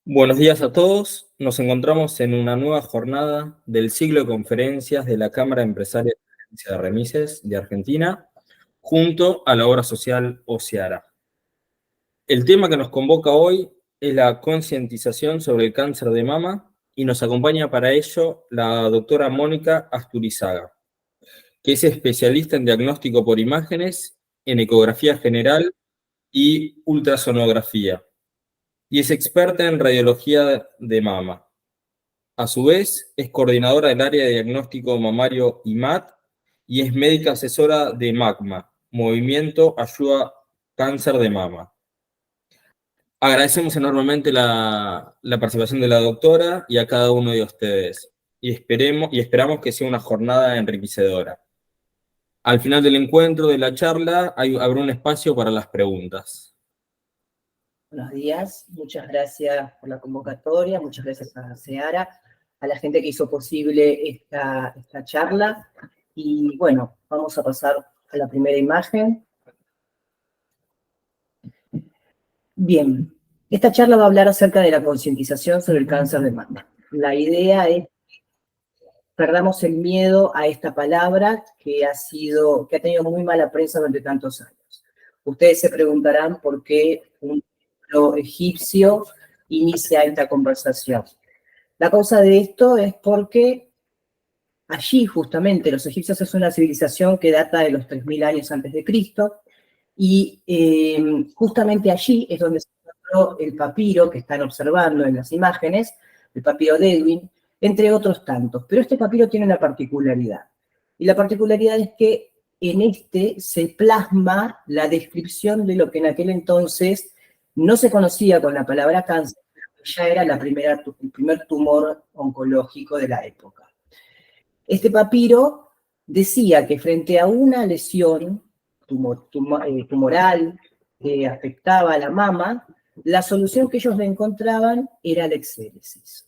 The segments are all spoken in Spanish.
Buenos días a todos. Nos encontramos en una nueva jornada del ciclo de conferencias de la Cámara Empresaria de Remises de Argentina, junto a la obra social OSEARA. El tema que nos convoca hoy es la concientización sobre el cáncer de mama y nos acompaña para ello la doctora Mónica Asturizaga, que es especialista en diagnóstico por imágenes, en ecografía general y ultrasonografía, y es experta en radiología de mama. A su vez, es coordinadora del área de diagnóstico mamario IMAT y es médica asesora de MACMA, Movimiento Ayuda Cáncer de Mama. Agradecemos enormemente la participación de la doctora y a cada uno de ustedes, y esperamos que sea una jornada enriquecedora. Al final del encuentro, de la charla, habrá un espacio para las preguntas. Buenos días, muchas gracias por la convocatoria, muchas gracias a Seara, a la gente que hizo posible esta charla. Y bueno, vamos a pasar a la primera imagen. Bien, esta charla va a hablar acerca de la concientización sobre el cáncer de mama. La idea es que perdamos el miedo a esta palabra que ha tenido muy mala prensa durante tantos años. Ustedes se preguntarán por qué un libro egipcio inicia esta conversación. La causa de esto es porque allí, justamente, los egipcios es una civilización que data de los 3000 años antes de Cristo, y justamente allí es donde se encontró el papiro que están observando en las imágenes, el papiro de Edwin, entre otros tantos. Pero este papiro tiene una particularidad, y la particularidad es que en este se plasma la descripción de lo que en aquel entonces no se conocía con la palabra cáncer, pero ya era el primer tumor oncológico de la época. Este papiro decía que frente a una lesión tumoral que afectaba a la mama, la solución que ellos le encontraban era la exéresis.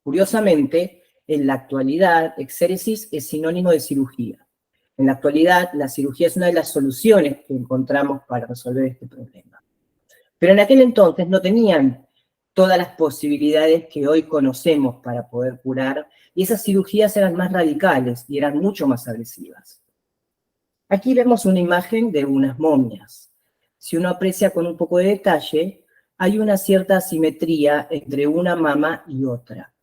Curiosamente, en la actualidad, exéresis es sinónimo de cirugía. En la actualidad, la cirugía es una de las soluciones que encontramos para resolver este problema. Pero en aquel entonces no tenían todas las posibilidades que hoy conocemos para poder curar, y esas cirugías eran más radicales y eran mucho más agresivas. Aquí vemos una imagen de unas momias. Si uno aprecia con un poco de detalle, hay una cierta asimetría entre una mama y otra.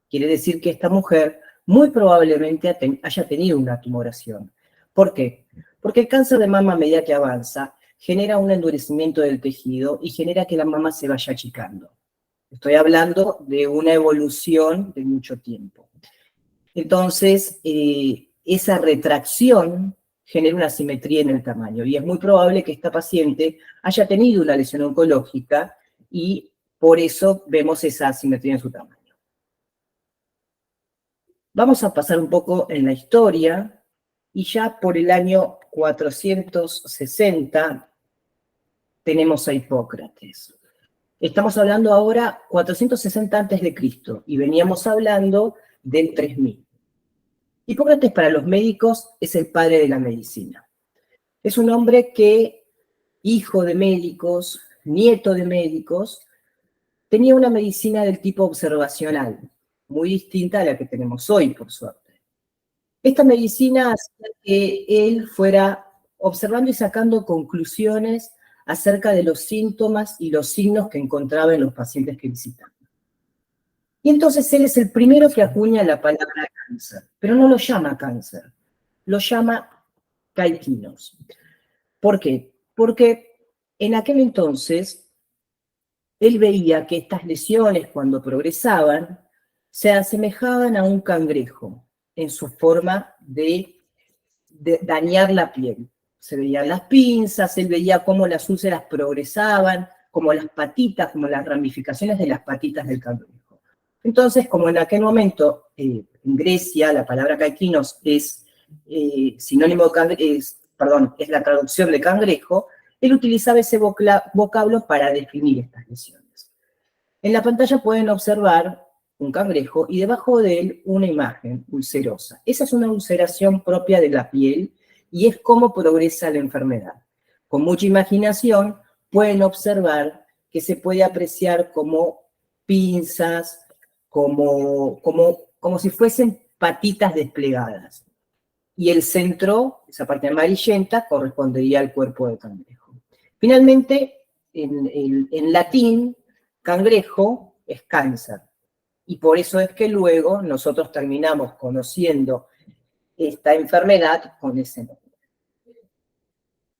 Quiere decir que esta mujer muy probablemente haya tenido una tumoración. ¿Por qué? Porque el cáncer de mama, a medida que avanza, genera un endurecimiento del tejido y genera que la mama se vaya achicando. Estoy hablando de una evolución de mucho tiempo. Entonces, esa retracción genera una asimetría en el tamaño, y es muy probable que esta paciente haya tenido una lesión oncológica y por eso vemos esa asimetría en su tamaño. Vamos a pasar un poco en la historia, y ya por el año 460 tenemos a Hipócrates. Estamos hablando ahora 460 a.C. y veníamos hablando del 3000. Hipócrates para los médicos es el padre de la medicina. Es un hombre que, hijo de médicos, nieto de médicos, tenía una medicina del tipo observacional, muy distinta a la que tenemos hoy, por suerte. Esta medicina hacía que él fuera observando y sacando conclusiones acerca de los síntomas y los signos que encontraba en los pacientes que visitaba. Y entonces él es el primero que acuña la palabra cáncer, pero no lo llama cáncer, lo llama kaikinos. ¿Por qué? Porque en aquel entonces él veía que estas lesiones, cuando progresaban, se asemejaban a un cangrejo en su forma de dañar la piel. Se veían las pinzas, él veía cómo las úlceras progresaban, como las patitas, como las ramificaciones de las patitas del cangrejo. Entonces, como en aquel momento, en Grecia, la palabra kaikinos es sinónimo de es la traducción de cangrejo, él utilizaba ese vocablo para definir estas lesiones. En la pantalla pueden observar un cangrejo y debajo de él una imagen ulcerosa. Esa es una ulceración propia de la piel y es cómo progresa la enfermedad. Con mucha imaginación pueden observar que se puede apreciar como pinzas, como si fuesen patitas desplegadas. Y el centro, esa parte amarillenta, correspondería al cuerpo del cangrejo. Finalmente, en latín, cangrejo es cáncer. Y por eso es que luego nosotros terminamos conociendo esta enfermedad con ese nombre.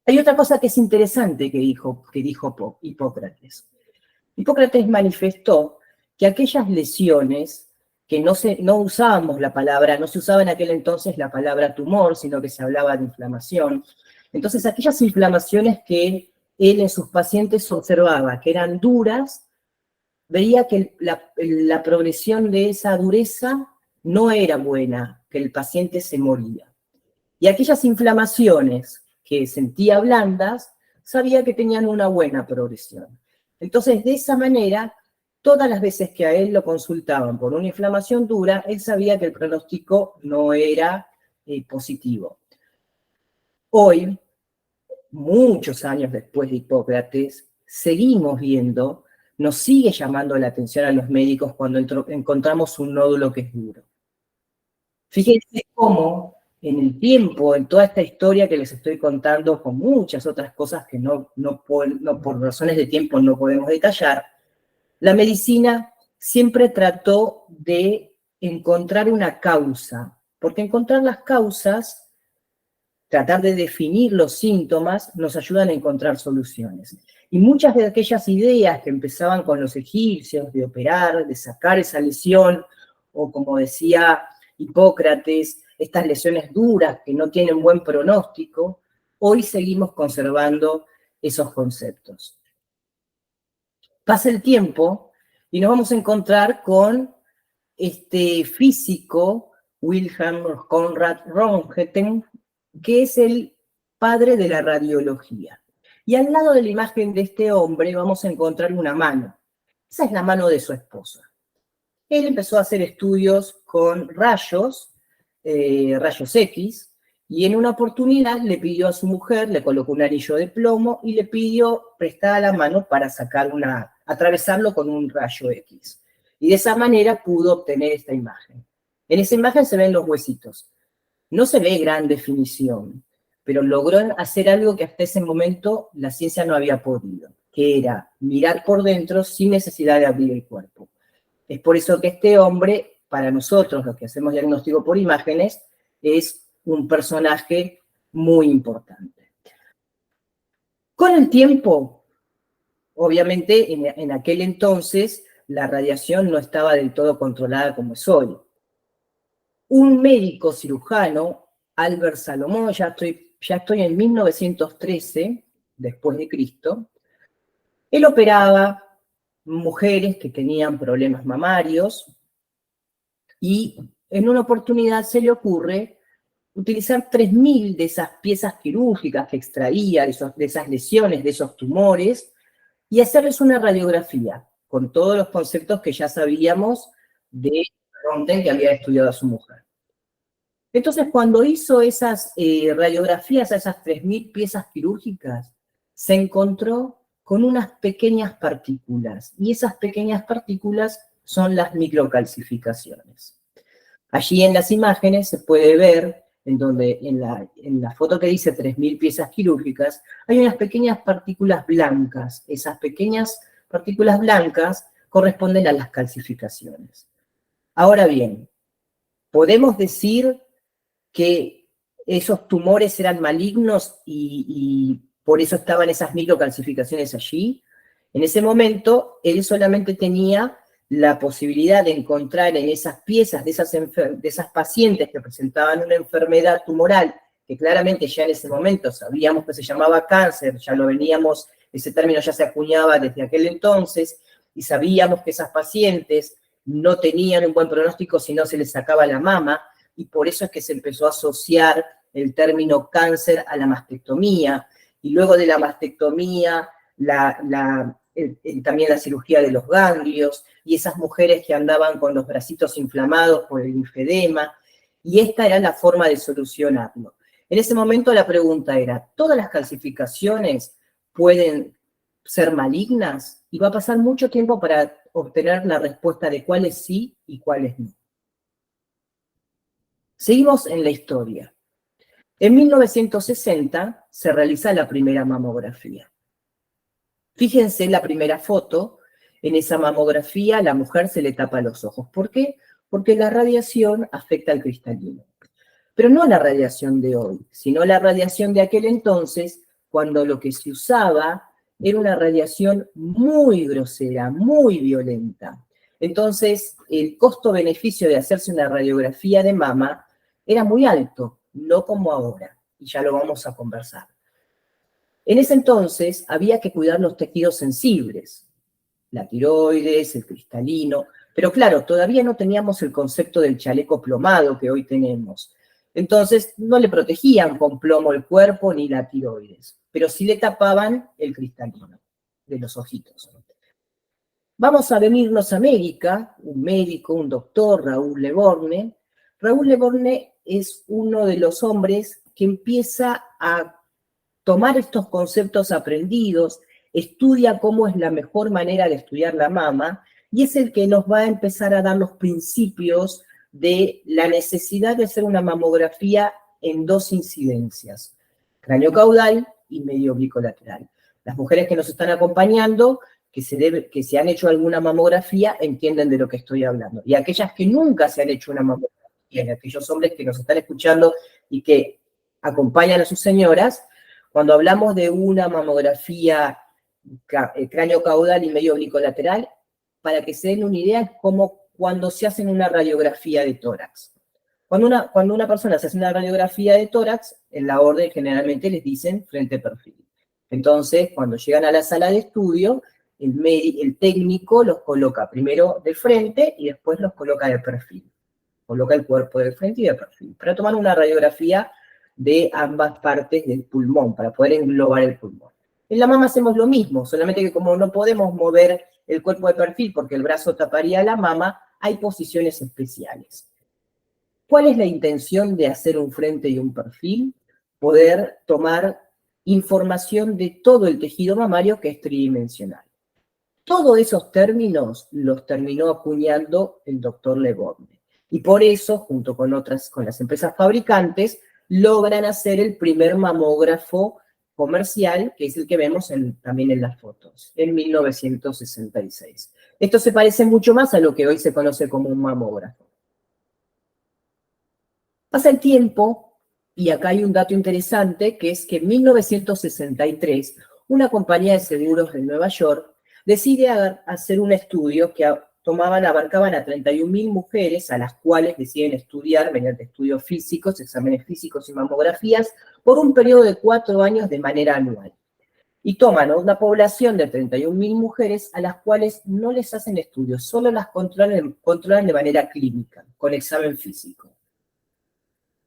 Hay otra cosa que es interesante que dijo Hipócrates. Hipócrates manifestó que aquellas lesiones que no usábamos la palabra, no se usaba en aquel entonces la palabra tumor, sino que se hablaba de inflamación. Entonces, aquellas inflamaciones que él en sus pacientes observaba que eran duras, veía que la progresión de esa dureza no era buena, que el paciente se moría. Y aquellas inflamaciones que sentía blandas, sabía que tenían una buena progresión. Entonces, de esa manera, todas las veces que a él lo consultaban por una inflamación dura, él sabía que el pronóstico no era positivo. Hoy, muchos años después de Hipócrates, seguimos viendo, nos sigue llamando la atención a los médicos cuando encontramos un nódulo que es duro. Fíjense cómo en el tiempo, en toda esta historia que les estoy contando, con muchas otras cosas que por razones de tiempo no podemos detallar, la medicina siempre trató de encontrar una causa, porque encontrar las causas, tratar de definir los síntomas, nos ayudan a encontrar soluciones. Y muchas de aquellas ideas que empezaban con los egipcios de operar, de sacar esa lesión, o como decía Hipócrates, estas lesiones duras que no tienen buen pronóstico, hoy seguimos conservando esos conceptos. Pasa el tiempo y nos vamos a encontrar con este físico, Wilhelm Conrad Röntgen, que es el padre de la radiología. Y al lado de la imagen de este hombre vamos a encontrar una mano. Esa es la mano de su esposa. Él empezó a hacer estudios con rayos X, y en una oportunidad le pidió a su mujer, le colocó un anillo de plomo y le pidió prestada la mano para atravesarlo con un rayo X. Y de esa manera pudo obtener esta imagen. En esa imagen se ven los huesitos. No se ve gran definición, pero logró hacer algo que hasta ese momento la ciencia no había podido, que era mirar por dentro sin necesidad de abrir el cuerpo. Es por eso que este hombre, para nosotros, los que hacemos diagnóstico por imágenes, es un personaje muy importante. Con el tiempo, obviamente, en aquel entonces, la radiación no estaba del todo controlada como es hoy. Un médico cirujano, Albert Salomón, ya estoy en 1913, después de Cristo, él operaba mujeres que tenían problemas mamarios, y en una oportunidad se le ocurre utilizar 3.000 de esas piezas quirúrgicas que extraía de esas lesiones, de esos tumores, y hacerles una radiografía con todos los conceptos que ya sabíamos de Röntgen, que había estudiado a su mujer. Entonces, cuando hizo esas radiografías a esas 3.000 piezas quirúrgicas, se encontró con unas pequeñas partículas, y esas pequeñas partículas son las microcalcificaciones. Allí en las imágenes se puede ver, en la foto que dice 3.000 piezas quirúrgicas, hay unas pequeñas partículas blancas. Esas pequeñas partículas blancas corresponden a las calcificaciones. Ahora bien, podemos decir que esos tumores eran malignos y por eso estaban esas microcalcificaciones allí. En ese momento, él solamente tenía la posibilidad de encontrar en esas piezas de esas pacientes que presentaban una enfermedad tumoral, que claramente ya en ese momento sabíamos que se llamaba cáncer, ya lo veníamos, ese término ya se acuñaba desde aquel entonces, y sabíamos que esas pacientes no tenían un buen pronóstico si no se les sacaba la mama, y por eso es que se empezó a asociar el término cáncer a la mastectomía, y luego de la mastectomía, también la cirugía de los ganglios, y esas mujeres que andaban con los bracitos inflamados por el linfedema, y esta era la forma de solucionarlo. En ese momento la pregunta era, ¿todas las calcificaciones pueden ser malignas? y va a pasar mucho tiempo para obtener la respuesta de cuáles sí y cuáles no. Seguimos en la historia. En 1960 se realiza la primera mamografía. Fíjense la primera foto, en esa mamografía a la mujer se le tapa los ojos. ¿Por qué? Porque la radiación afecta al cristalino. Pero no la radiación de hoy, sino la radiación de aquel entonces, cuando lo que se usaba era una radiación muy grosera, muy violenta. Entonces, el costo-beneficio de hacerse una radiografía de mama era muy alto, no como ahora, y ya lo vamos a conversar. En ese entonces había que cuidar los tejidos sensibles, la tiroides, el cristalino, pero claro, todavía no teníamos el concepto del chaleco plomado que hoy tenemos. Entonces, no le protegían con plomo el cuerpo ni la tiroides, pero sí le tapaban el cristalino de los ojitos. Vamos a venirnos a América, un médico, un doctor, Raúl Leborgne. Raúl Leborgne es uno de los hombres que empieza a tomar estos conceptos aprendidos, estudia cómo es la mejor manera de estudiar la mama, y es el que nos va a empezar a dar los principios de la necesidad de hacer una mamografía en dos incidencias, cráneo-caudal y medio oblicuo lateral. Las mujeres que nos están acompañando, que se han hecho alguna mamografía, entienden de lo que estoy hablando. Y aquellas que nunca se han hecho una mamografía, y aquellos hombres que nos están escuchando y que acompañan a sus señoras, cuando hablamos de una mamografía cráneo-caudal y medio oblicuo lateral, para que se den una idea, es como cuando se hacen una radiografía de tórax. Cuando una persona se hace una radiografía de tórax, en la orden generalmente les dicen frente-perfil. Entonces, cuando llegan a la sala de estudio, el técnico los coloca primero de frente y después los coloca de perfil. Coloca el cuerpo de frente y de perfil, para tomar una radiografía de ambas partes del pulmón, para poder englobar el pulmón. En la mama hacemos lo mismo, solamente que como no podemos mover el cuerpo de perfil porque el brazo taparía la mama, hay posiciones especiales. ¿Cuál es la intención de hacer un frente y un perfil? Poder tomar información de todo el tejido mamario que es tridimensional. Todos esos términos los terminó acuñando el doctor Leborgne. Y por eso, junto con las empresas fabricantes, logran hacer el primer mamógrafo comercial, que es el que vemos también en las fotos, en 1966. Esto se parece mucho más a lo que hoy se conoce como un mamógrafo. Pasa el tiempo, y acá hay un dato interesante, que es que en 1963, una compañía de seguros de Nueva York decide hacer un estudio que abarcaban a 31.000 mujeres, a las cuales deciden estudiar mediante estudios físicos, exámenes físicos y mamografías, por un periodo de 4 años de manera anual. Y toman a una población de 31.000 mujeres a las cuales no les hacen estudios, solo las controlan de manera clínica, con examen físico.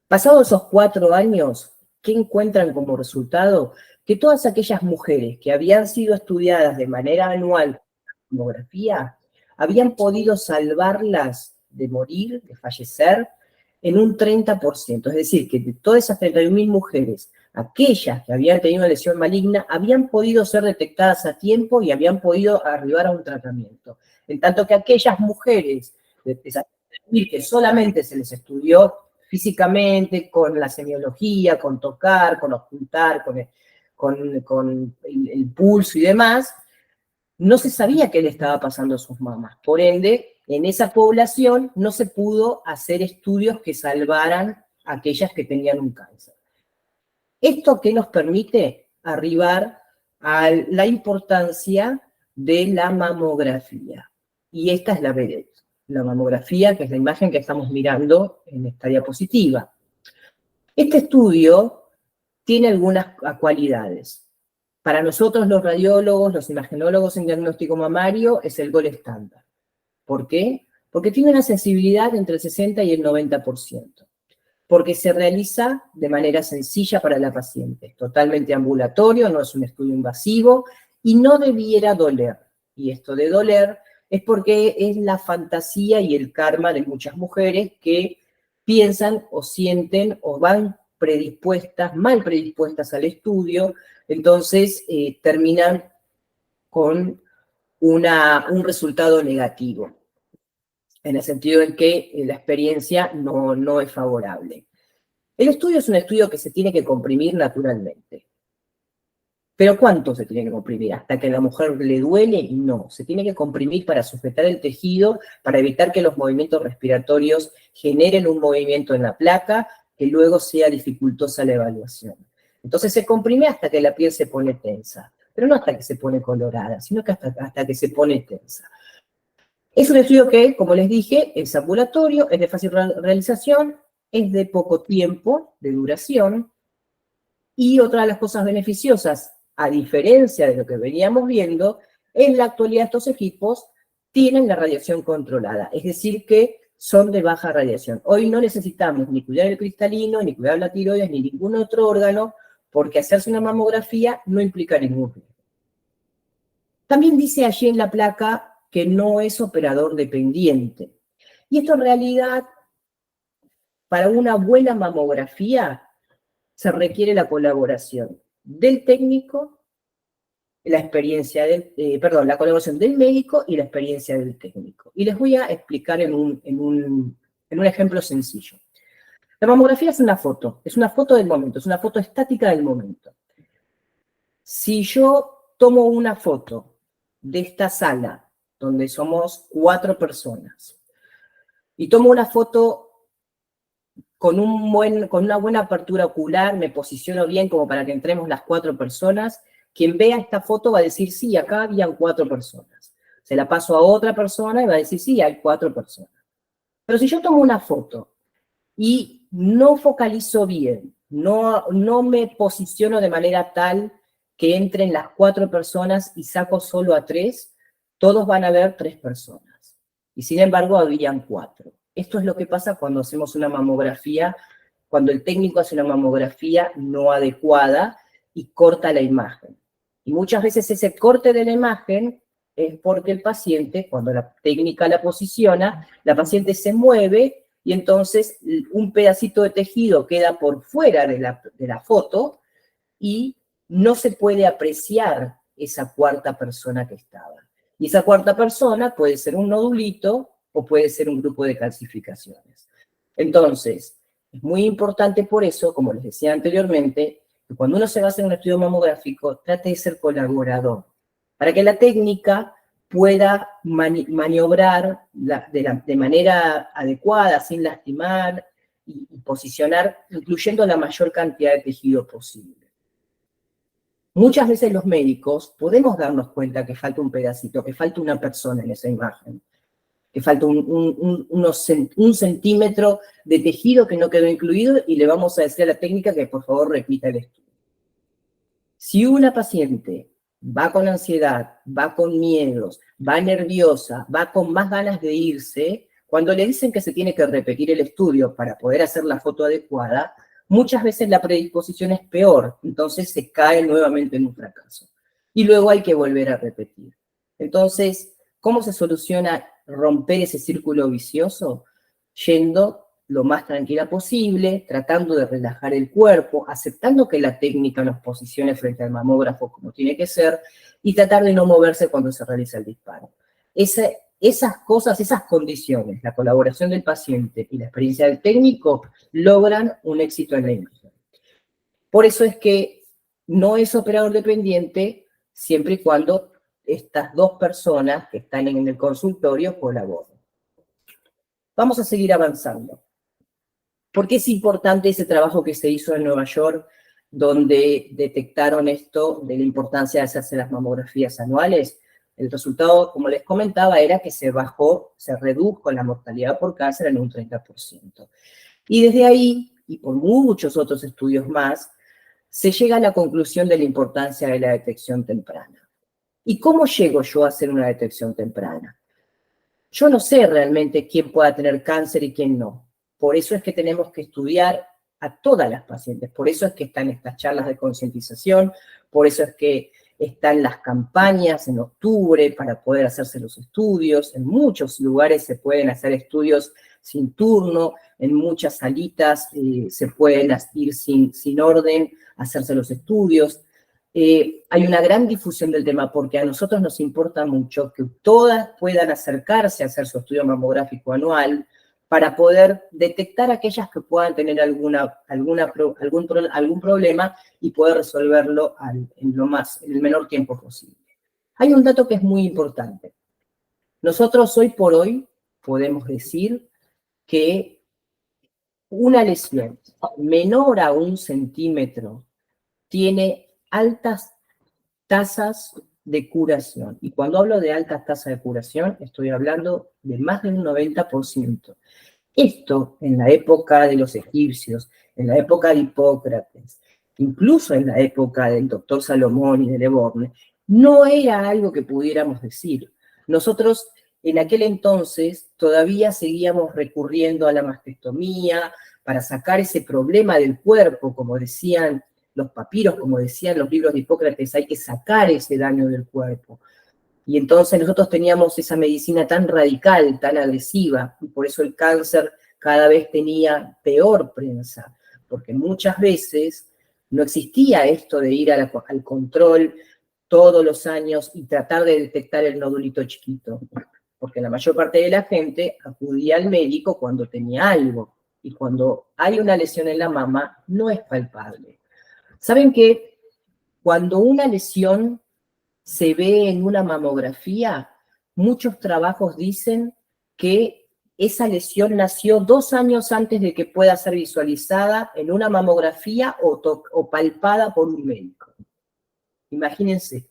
Pasados esos 4 años, ¿qué encuentran como resultado? Que todas aquellas mujeres que habían sido estudiadas de manera anual con mamografía, habían podido salvarlas de morir, de fallecer, en un 30%. Es decir, que de todas esas 31.000 mujeres, aquellas que habían tenido una lesión maligna, habían podido ser detectadas a tiempo y habían podido arribar a un tratamiento. En tanto que aquellas mujeres de esas 31.000 que solamente se les estudió físicamente, con la semiología, con tocar, con ocultar, con el pulso y demás, no se sabía qué le estaba pasando a sus mamás. Por ende, en esa población no se pudo hacer estudios que salvaran a aquellas que tenían un cáncer. ¿Esto qué nos permite? Arribar a la importancia de la mamografía. Y esta es la vedette. La mamografía, que es la imagen que estamos mirando en esta diapositiva. Este estudio tiene algunas cualidades. Para nosotros los radiólogos, los imagenólogos en diagnóstico mamario, es el gold estándar. ¿Por qué? Porque tiene una sensibilidad entre el 60 y el 90%. Porque se realiza de manera sencilla para la paciente. Totalmente ambulatorio, no es un estudio invasivo y no debiera doler. Y esto de doler es porque es la fantasía y el karma de muchas mujeres que piensan o sienten o van mal predispuestas al estudio, entonces terminan con un resultado negativo, en el sentido en que la experiencia no es favorable. El estudio es un estudio que se tiene que comprimir naturalmente. ¿Pero cuánto se tiene que comprimir? ¿Hasta que a la mujer le duele? No, se tiene que comprimir para sujetar el tejido, para evitar que los movimientos respiratorios generen un movimiento en la placa que luego sea dificultosa la evaluación. Entonces se comprime hasta que la piel se pone tensa, pero no hasta que se pone colorada, sino que hasta que se pone tensa. Es un estudio que, como les dije, es ambulatorio, es de fácil realización, es de poco tiempo de duración, y otra de las cosas beneficiosas, a diferencia de lo que veníamos viendo, en la actualidad estos equipos tienen la radiación controlada, es decir, que son de baja radiación. Hoy no necesitamos ni cuidar el cristalino, ni cuidar la tiroides, ni ningún otro órgano, porque hacerse una mamografía no implica ningún riesgo. También dice allí en la placa que no es operador dependiente. Y esto en realidad, para una buena mamografía, se requiere la colaboración del técnico, la colaboración del médico y la experiencia del técnico. Y les voy a explicar en un ejemplo sencillo. La mamografía es una foto del momento, es una foto estática del momento. Si yo tomo una foto de esta sala, donde somos 4 personas, y tomo una foto con una buena apertura ocular, me posiciono bien como para que entremos las 4 personas, quien vea esta foto va a decir, sí, acá habían 4 personas. Se la paso a otra persona y va a decir, sí, hay 4 personas. Pero si yo tomo una foto y no focalizo bien, no me posiciono de manera tal que entren las 4 personas y saco solo a 3, todos van a ver 3 personas. Y sin embargo, habían 4. Esto es lo que pasa cuando hacemos una mamografía, cuando el técnico hace una mamografía no adecuada y corta la imagen. Y muchas veces ese corte de la imagen es porque el paciente, cuando la técnica la posiciona, la paciente se mueve y entonces un pedacito de tejido queda por fuera de la foto y no se puede apreciar esa cuarta persona que estaba. Y esa cuarta persona puede ser un nodulito o puede ser un grupo de calcificaciones. Entonces, es muy importante por eso, como les decía anteriormente, que cuando uno se va a hacer un estudio mamográfico, trate de ser colaborador, para que la técnica pueda maniobrar de manera adecuada, sin lastimar, y posicionar, incluyendo la mayor cantidad de tejido posible. Muchas veces los médicos podemos darnos cuenta que falta un pedacito, que falta una persona en esa imagen, que falta un centímetro de tejido que no quedó incluido y le vamos a decir a la técnica que por favor repita el estudio. Si una paciente va con ansiedad, va con miedos, va nerviosa, va con más ganas de irse, cuando le dicen que se tiene que repetir el estudio para poder hacer la foto adecuada, muchas veces la predisposición es peor, entonces se cae nuevamente en un fracaso. Y luego hay que volver a repetir. Entonces, ¿cómo se soluciona romper ese círculo vicioso? Yendo lo más tranquila posible, tratando de relajar el cuerpo, aceptando que la técnica nos posicione frente al mamógrafo como tiene que ser, y tratar de no moverse cuando se realiza el disparo. Esas cosas, esas condiciones, la colaboración del paciente y la experiencia del técnico, logran un éxito en la imagen. Por eso es que no es operador dependiente siempre y cuando estas 2 personas que están en el consultorio colaboren. Vamos a seguir avanzando. ¿Por qué es importante ese trabajo que se hizo en Nueva York, donde detectaron esto de la importancia de hacerse las mamografías anuales? El resultado, como les comentaba, era que se redujo la mortalidad por cáncer en un 30%. Y desde ahí, y por muchos otros estudios más, se llega a la conclusión de la importancia de la detección temprana. ¿Y cómo llego yo a hacer una detección temprana? Yo no sé realmente quién pueda tener cáncer y quién no. Por eso es que tenemos que estudiar a todas las pacientes, por eso es que están estas charlas de concientización, por eso es que están las campañas en octubre para poder hacerse los estudios. En muchos lugares se pueden hacer estudios sin turno, en muchas salitas se pueden ir sin orden, hacerse los estudios. hay una gran difusión del tema porque a nosotros nos importa mucho que todas puedan acercarse a hacer su estudio mamográfico anual para poder detectar aquellas que puedan tener algún problema y poder resolverlo en el menor tiempo posible. Hay un dato que es muy importante. Nosotros hoy por hoy podemos decir que una lesión menor a 1 centímetro tiene altas tasas de curación. Y cuando hablo de altas tasas de curación, estoy hablando de más de un 90%. Esto en la época de los egipcios, en la época de Hipócrates, incluso en la época del doctor Salomón y de Leborgne, no era algo que pudiéramos decir. Nosotros en aquel entonces todavía seguíamos recurriendo a la mastectomía para sacar ese problema del cuerpo, como decían los papiros, como decían los libros de Hipócrates, hay que sacar ese daño del cuerpo. Y entonces nosotros teníamos esa medicina tan radical, tan agresiva, y por eso el cáncer cada vez tenía peor prensa, porque muchas veces no existía esto de ir al control todos los años y tratar de detectar el nodulito chiquito, porque la mayor parte de la gente acudía al médico cuando tenía algo, y cuando hay una lesión en la mama no es palpable. ¿Saben que cuando una lesión se ve en una mamografía, muchos trabajos dicen que esa lesión nació 2 años antes de que pueda ser visualizada en una mamografía o palpada por un médico? Imagínense,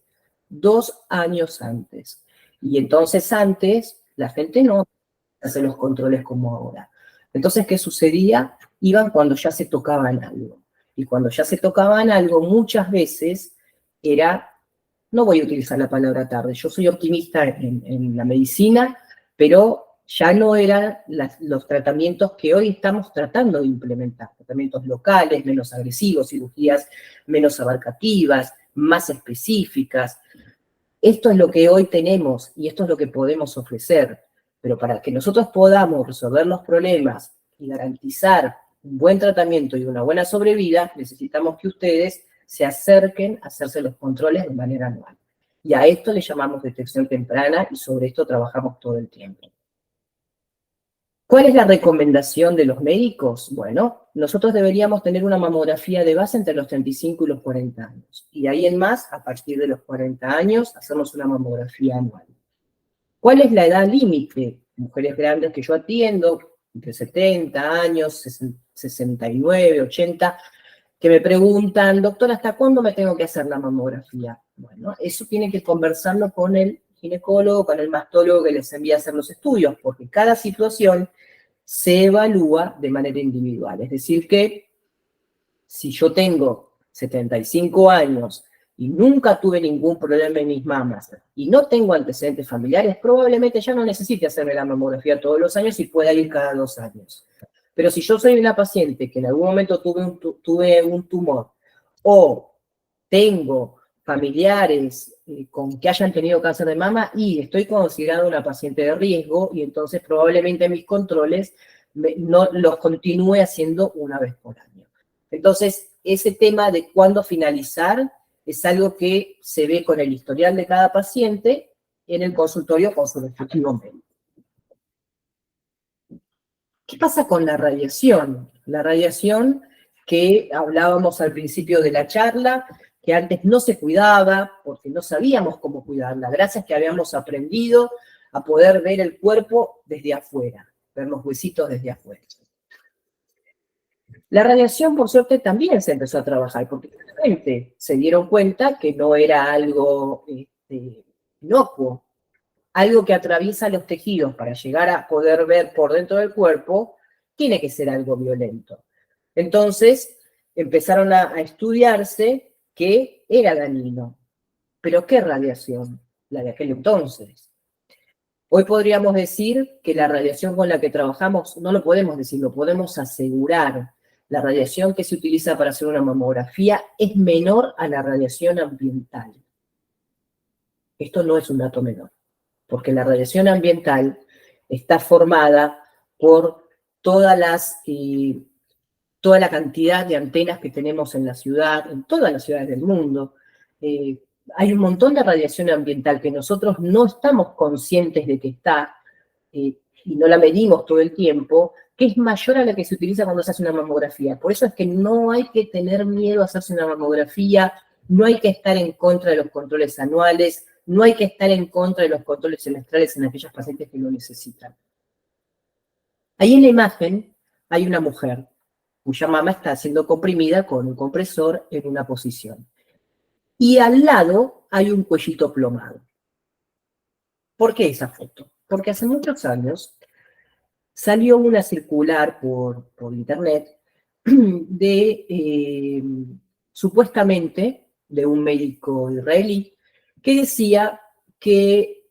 2 años antes. Y entonces antes la gente no hace los controles como ahora. Entonces, ¿qué sucedía? Iban cuando ya se tocaban algo. Y cuando ya se tocaban algo, muchas veces era, no voy a utilizar la palabra tarde, yo soy optimista en la medicina, pero ya no eran los tratamientos que hoy estamos tratando de implementar, tratamientos locales, menos agresivos, cirugías menos abarcativas, más específicas. Esto es lo que hoy tenemos y esto es lo que podemos ofrecer, pero para que nosotros podamos resolver los problemas y garantizar un buen tratamiento y una buena sobrevida, necesitamos que ustedes se acerquen a hacerse los controles de manera anual. Y a esto le llamamos detección temprana y sobre esto trabajamos todo el tiempo. ¿Cuál es la recomendación de los médicos? Bueno, nosotros deberíamos tener una mamografía de base entre los 35 y los 40 años. Y de ahí en más, a partir de los 40 años, hacemos una mamografía anual. ¿Cuál es la edad límite? Mujeres grandes que yo atiendo, entre 70 años, 69, 80, que me preguntan, doctor, ¿hasta cuándo me tengo que hacer la mamografía? Bueno, eso tiene que conversarlo con el ginecólogo, con el mastólogo que les envía a hacer los estudios, porque cada situación se evalúa de manera individual. Es decir que si yo tengo 75 años y nunca tuve ningún problema en mis mamas y no tengo antecedentes familiares, probablemente ya no necesite hacerme la mamografía todos los años y pueda ir cada 2 años. Pero si yo soy una paciente que en algún momento tuve un tumor o tengo familiares con que hayan tenido cáncer de mama y estoy considerada una paciente de riesgo y entonces probablemente mis controles no los continúe haciendo una vez por año. Entonces, ese tema de cuándo finalizar es algo que se ve con el historial de cada paciente en el consultorio con su respectivo médico. ¿Qué pasa con la radiación? La radiación que hablábamos al principio de la charla, que antes no se cuidaba porque no sabíamos cómo cuidarla. Gracias que habíamos aprendido a poder ver el cuerpo desde afuera, ver los huesitos desde afuera. La radiación, por suerte, también se empezó a trabajar, porque realmente se dieron cuenta que no era algo inocuo, algo que atraviesa los tejidos para llegar a poder ver por dentro del cuerpo, tiene que ser algo violento. Entonces, empezaron a estudiarse que era dañino. ¿Pero qué radiación? La de aquel entonces. Hoy podríamos decir que la radiación con la que trabajamos, no lo podemos decir, lo podemos asegurar. La radiación que se utiliza para hacer una mamografía es menor a la radiación ambiental. Esto no es un dato menor, porque la radiación ambiental está formada por toda la cantidad de antenas que tenemos en la ciudad, en todas las ciudades del mundo, hay un montón de radiación ambiental que nosotros no estamos conscientes de que está, y no la medimos todo el tiempo, que es mayor a la que se utiliza cuando se hace una mamografía. Por eso es que no hay que tener miedo a hacerse una mamografía, no hay que estar en contra de los controles anuales, no hay que estar en contra de los controles semestrales en aquellos pacientes que lo necesitan. Ahí en la imagen hay una mujer cuya mama está siendo comprimida con un compresor en una posición. Y al lado hay un cuellito plomado. ¿Por qué esa foto? Porque hace muchos años salió una circular por internet de, supuestamente, de un médico israelí, que decía que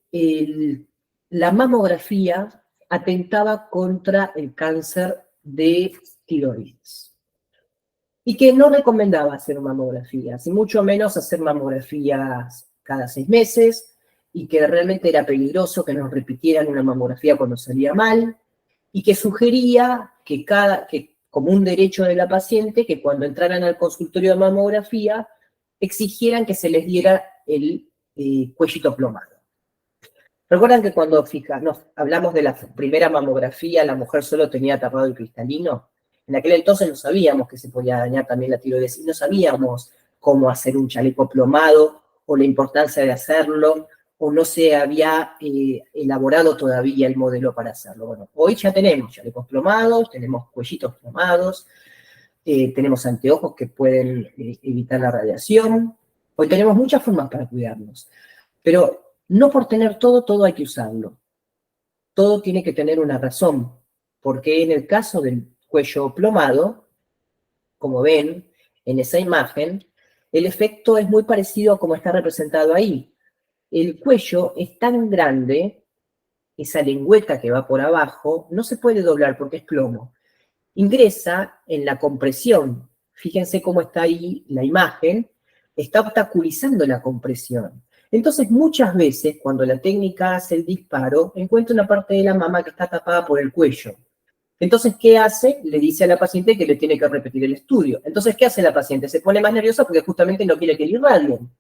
la mamografía atentaba contra el cáncer de tiroides. Y que no recomendaba hacer mamografías, y mucho menos hacer mamografías cada 6 meses, y que realmente era peligroso que nos repitieran una mamografía cuando salía mal, y que sugería que como un derecho de la paciente, que cuando entraran al consultorio de mamografía, exigieran que se les diera el cuellito plomado. ¿Recuerdan que cuando hablamos de la primera mamografía, la mujer solo tenía tapado el cristalino? En aquel entonces no sabíamos que se podía dañar también la tiroides y no sabíamos cómo hacer un chaleco plomado o la importancia de hacerlo, o no se había elaborado todavía el modelo para hacerlo. Bueno, hoy ya tenemos chalecos plomados, tenemos cuellitos plomados, tenemos anteojos que pueden evitar la radiación. Hoy tenemos muchas formas para cuidarnos, pero no por tener todo hay que usarlo. Todo tiene que tener una razón, porque en el caso del cuello plomado, como ven en esa imagen, el efecto es muy parecido a como está representado ahí. El cuello es tan grande, esa lengüeta que va por abajo, no se puede doblar porque es plomo. Ingresa en la compresión. Fíjense cómo está ahí la imagen, está obstaculizando la compresión. Entonces, muchas veces, cuando la técnica hace el disparo, encuentra una parte de la mama que está tapada por el cuello. Entonces, ¿qué hace? Le dice a la paciente que le tiene que repetir el estudio. Entonces, ¿qué hace la paciente? Se pone más nerviosa porque justamente no quiere que le irradien.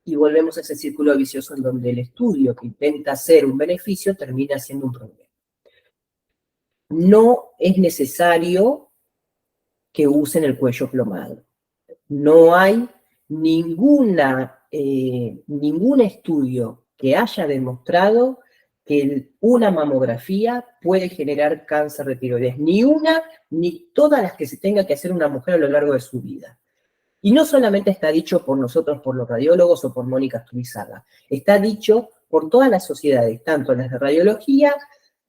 Y volvemos a ese círculo vicioso en donde el estudio que intenta hacer un beneficio termina siendo un problema. No es necesario que usen el cuello plomado. No hay ningún estudio que haya demostrado que una mamografía puede generar cáncer de tiroides. Ni una, ni todas las que se tenga que hacer una mujer a lo largo de su vida. Y no solamente está dicho por nosotros, por los radiólogos o por Mónica Asturizaga, está dicho por todas las sociedades, tanto las de radiología,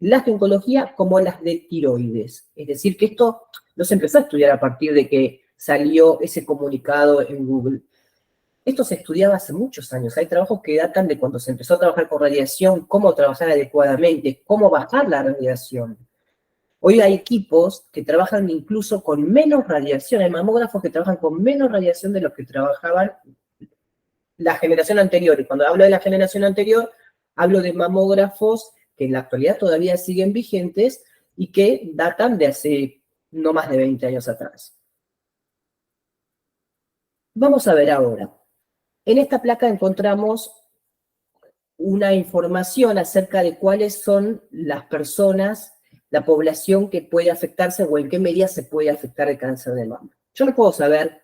las de oncología, como las de tiroides. Es decir, que esto no se empezó a estudiar a partir de que salió ese comunicado en Google. Esto se estudiaba hace muchos años. Hay trabajos que datan de cuando se empezó a trabajar con radiación, cómo trabajar adecuadamente, cómo bajar la radiación. Hoy hay equipos que trabajan incluso con menos radiación, hay mamógrafos que trabajan con menos radiación de los que trabajaban la generación anterior. Y cuando hablo de la generación anterior, hablo de mamógrafos que en la actualidad todavía siguen vigentes y que datan de hace no más de 20 años atrás. Vamos a ver ahora. En esta placa encontramos una información acerca de cuáles son las personas, la población que puede afectarse o en qué medida se puede afectar el cáncer de mama. Yo no puedo saber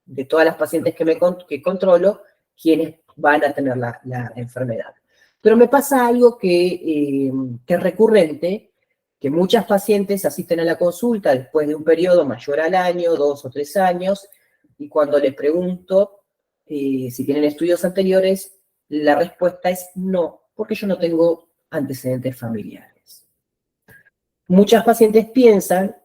de todas las pacientes que controlo quiénes van a tener la enfermedad. Pero me pasa algo que es recurrente, que muchas pacientes asisten a la consulta después de un periodo mayor al año, 2 o 3 años, y cuando les pregunto si tienen estudios anteriores, la respuesta es no, porque yo no tengo antecedentes familiares. Muchas pacientes piensan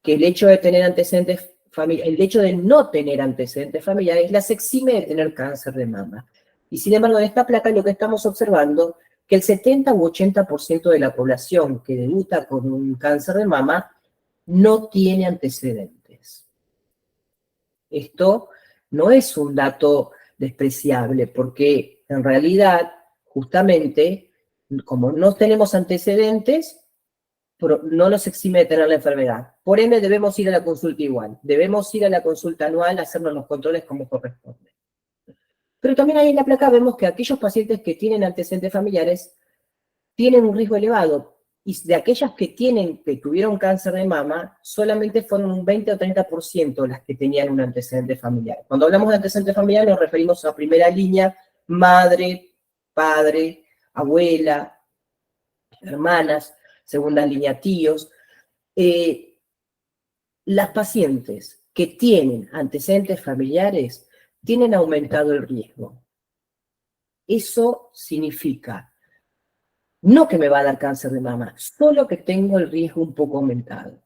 que el hecho de tener antecedentes familiares, el hecho de no tener antecedentes familiares las exime de tener cáncer de mama. Y sin embargo, en esta placa lo que estamos observando que el 70 u 80% de la población que debuta con un cáncer de mama no tiene antecedentes. Esto no es un dato despreciable, porque en realidad, justamente, como no tenemos antecedentes, no nos exime de tener la enfermedad. Por ende, debemos ir a la consulta igual. Debemos ir a la consulta anual a hacernos los controles como corresponde. Pero también ahí en la placa vemos que aquellos pacientes que tienen antecedentes familiares tienen un riesgo elevado. Y de aquellas que tuvieron cáncer de mama, solamente fueron un 20 o 30% las que tenían un antecedente familiar. Cuando hablamos de antecedente familiar nos referimos a primera línea, madre, padre, abuela, hermanas, segunda línea, tíos. Las pacientes que tienen antecedentes familiares tienen aumentado el riesgo. Eso significa no que me va a dar cáncer de mama, solo que tengo el riesgo un poco aumentado.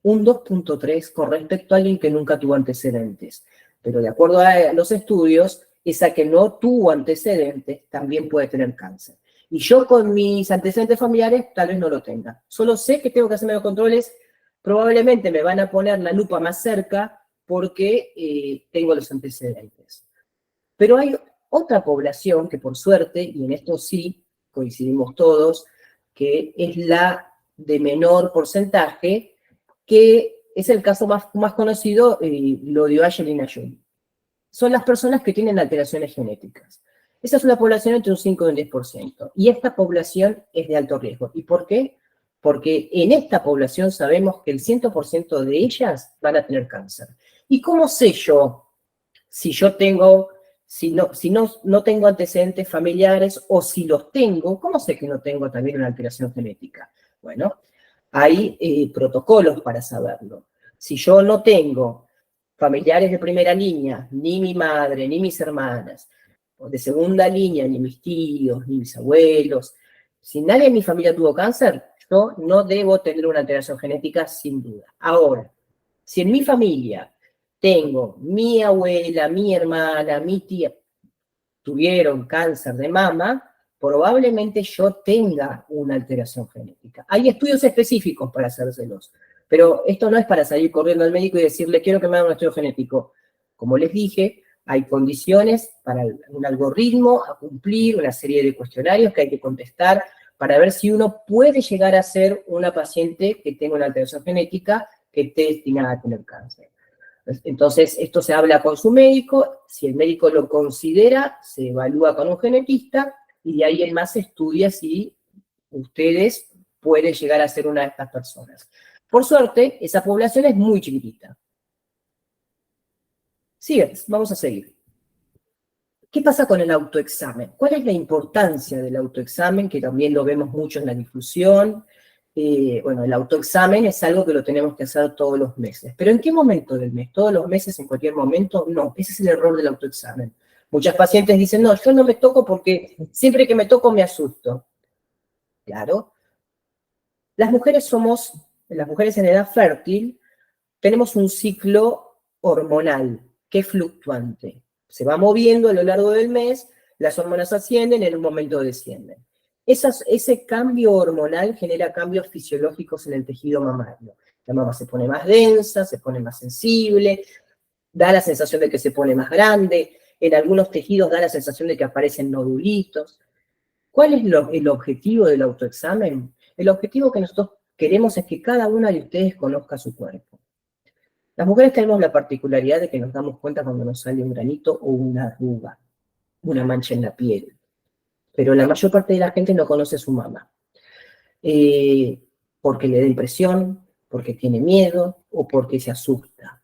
Un 2.3 con respecto a alguien que nunca tuvo antecedentes. Pero de acuerdo a los estudios, esa que no tuvo antecedentes también puede tener cáncer. Y yo con mis antecedentes familiares tal vez no lo tenga. Solo sé que tengo que hacerme los controles, probablemente me van a poner la lupa más cerca porque tengo los antecedentes. Pero hay otra población que por suerte, y en esto sí coincidimos todos, que es la de menor porcentaje, que es el caso más conocido, lo dio Angelina Jolie. Son las personas que tienen alteraciones genéticas. Esa es una población entre un 5 y un 10%. Y esta población es de alto riesgo. ¿Y por qué? Porque en esta población sabemos que el 100% de ellas van a tener cáncer. ¿Y cómo sé yo si yo tengo, si no tengo antecedentes familiares o si los tengo? ¿Cómo sé que no tengo también una alteración genética? Bueno, hay protocolos para saberlo. Si yo no tengo familiares de primera línea, ni mi madre, ni mis hermanas, o de segunda línea, ni mis tíos, ni mis abuelos, si nadie en mi familia tuvo cáncer, yo no debo tener una alteración genética sin duda. Ahora, si en mi familia tengo mi abuela, mi hermana, mi tía, tuvieron cáncer de mama, probablemente yo tenga una alteración genética. Hay estudios específicos para hacérselos, pero esto no es para salir corriendo al médico y decirle, quiero que me haga un estudio genético. Como les dije, hay condiciones para un algoritmo a cumplir, una serie de cuestionarios que hay que contestar para ver si uno puede llegar a ser una paciente que tenga una alteración genética que esté destinada a tener cáncer. Entonces, esto se habla con su médico, si el médico lo considera, se evalúa con un genetista, y de ahí en más se estudia si ustedes pueden llegar a ser una de estas personas. Por suerte, esa población es muy chiquitita. Sigue, vamos a seguir. ¿Qué pasa con el autoexamen? ¿Cuál es la importancia del autoexamen? Que también lo vemos mucho en la difusión. Bueno, el autoexamen es algo que lo tenemos que hacer todos los meses. ¿Pero en qué momento del mes? ¿Todos los meses, en cualquier momento? No, ese es el error del autoexamen. Muchas pacientes dicen, no, yo no me toco porque siempre que me toco me asusto. Claro. Las mujeres en edad fértil, tenemos un ciclo hormonal que es fluctuante. Se va moviendo a lo largo del mes, las hormonas ascienden, en un momento descienden. Ese cambio hormonal genera cambios fisiológicos en el tejido mamario. La mama se pone más densa, se pone más sensible, da la sensación de que se pone más grande, en algunos tejidos da la sensación de que aparecen nodulitos. ¿Cuál es el objetivo del autoexamen? El objetivo que nosotros queremos es que cada una de ustedes conozca su cuerpo. Las mujeres tenemos la particularidad de que nos damos cuenta cuando nos sale un granito o una arruga, una mancha en la piel. Pero la mayor parte de la gente no conoce a su mama. Porque le da impresión, porque tiene miedo o porque se asusta.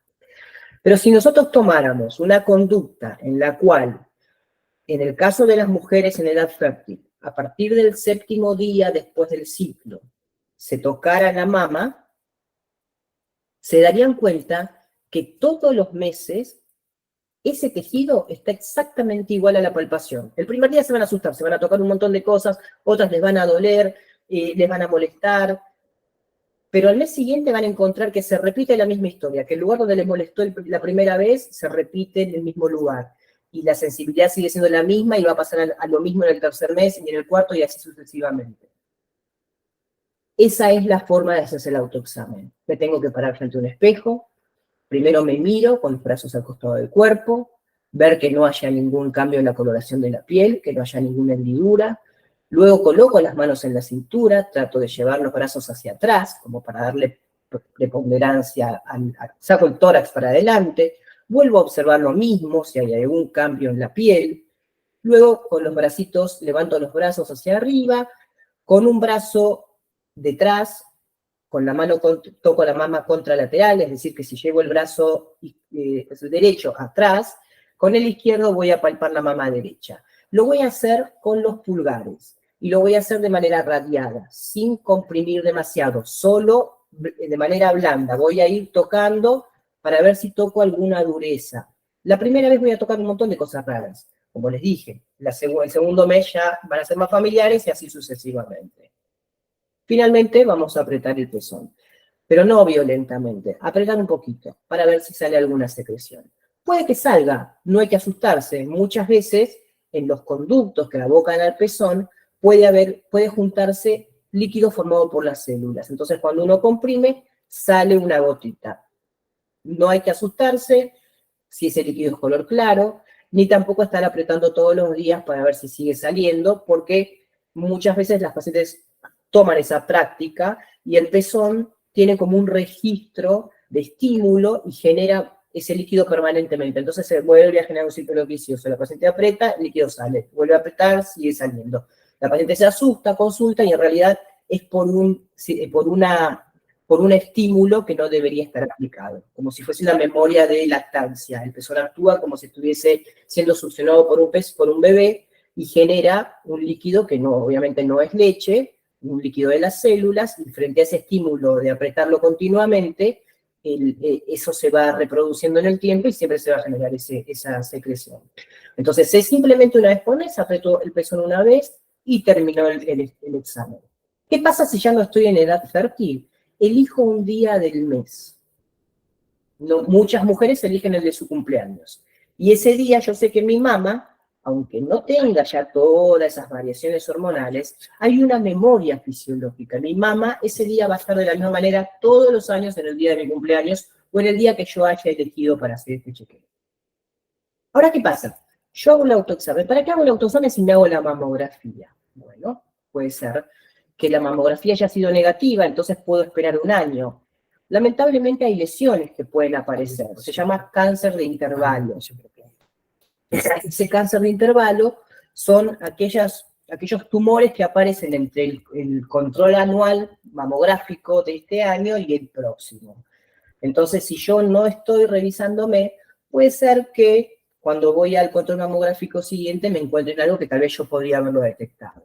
Pero si nosotros tomáramos una conducta en la cual, en el caso de las mujeres en edad fértil, a partir del 7º día después del ciclo, se tocara la mama, se darían cuenta que todos los meses ese tejido está exactamente igual a la palpación. El primer día se van a asustar, se van a tocar un montón de cosas, otras les van a doler, les van a molestar, pero al mes siguiente van a encontrar que se repite la misma historia, que el lugar donde les molestó la primera vez se repite en el mismo lugar, y la sensibilidad sigue siendo la misma y va a pasar a lo mismo en el tercer mes y en el cuarto y así sucesivamente. Esa es la forma de hacerse el autoexamen. Me tengo que parar frente a un espejo, primero me miro con los brazos al costado del cuerpo, ver que no haya ningún cambio en la coloración de la piel, que no haya ninguna hendidura. Luego coloco las manos en la cintura, trato de llevar los brazos hacia atrás, como para darle preponderancia, saco el tórax para adelante, vuelvo a observar lo mismo, si hay algún cambio en la piel, Luego, con los bracitos, levanto los brazos hacia arriba, con un brazo detrás, con la mano, toco la mama contralateral, es decir, que si llevo el brazo derecho atrás, con el izquierdo voy a palpar la mama derecha. Lo voy a hacer con los pulgares, y lo voy a hacer de manera radiada, sin comprimir demasiado, solo de manera blanda. Voy a ir tocando para ver si toco alguna dureza. La primera vez voy a tocar un montón de cosas raras, como les dije. El segundo mes ya van a ser más familiares y así sucesivamente. Finalmente vamos a apretar el pezón, pero no violentamente, apretar un poquito para ver si sale alguna secreción. Puede que salga, no hay que asustarse. Muchas veces en los conductos que abocan al pezón puede juntarse líquido formado por las células. Entonces cuando uno comprime, sale una gotita. No hay que asustarse si ese líquido es color claro, ni tampoco estar apretando todos los días para ver si sigue saliendo, porque muchas veces las pacientes toman esa práctica y el pezón tiene como un registro de estímulo y genera ese líquido permanentemente. Entonces se vuelve a generar un círculo vicioso. La paciente aprieta, el líquido sale. Vuelve a apretar, sigue saliendo. La paciente se asusta, consulta y en realidad es por un estímulo que no debería estar aplicado, como si fuese una memoria de lactancia. El pezón actúa como si estuviese siendo succionado por un bebé y genera un líquido que no, obviamente no es leche, un líquido de las células, y frente a ese estímulo de apretarlo continuamente, eso se va reproduciendo en el tiempo y siempre se va a generar esa secreción. Entonces, es simplemente una vez por mes, aprieto el pezón una vez y terminó el examen. ¿Qué pasa si ya no estoy en edad fértil? Elijo un día del mes. No, muchas mujeres eligen el de su cumpleaños. Y ese día yo sé que mi mamá, aunque no tenga ya todas esas variaciones hormonales, hay una memoria fisiológica. Mi mamá ese día va a estar de la misma manera todos los años en el día de mi cumpleaños o en el día que yo haya elegido para hacer este chequeo. Ahora, ¿qué pasa? Yo hago el autoexamen. ¿Para qué hago el autoexamen si me hago la mamografía? Bueno, puede ser que la mamografía haya sido negativa, entonces puedo esperar un año. Lamentablemente hay lesiones que pueden aparecer. Se llama cáncer de intervalo. Ese cáncer de intervalo son aquellos tumores que aparecen entre el control anual mamográfico de este año y el próximo. Entonces, si yo no estoy revisándome, puede ser que cuando voy al control mamográfico siguiente me encuentre en algo que tal vez yo podría haberlo detectado.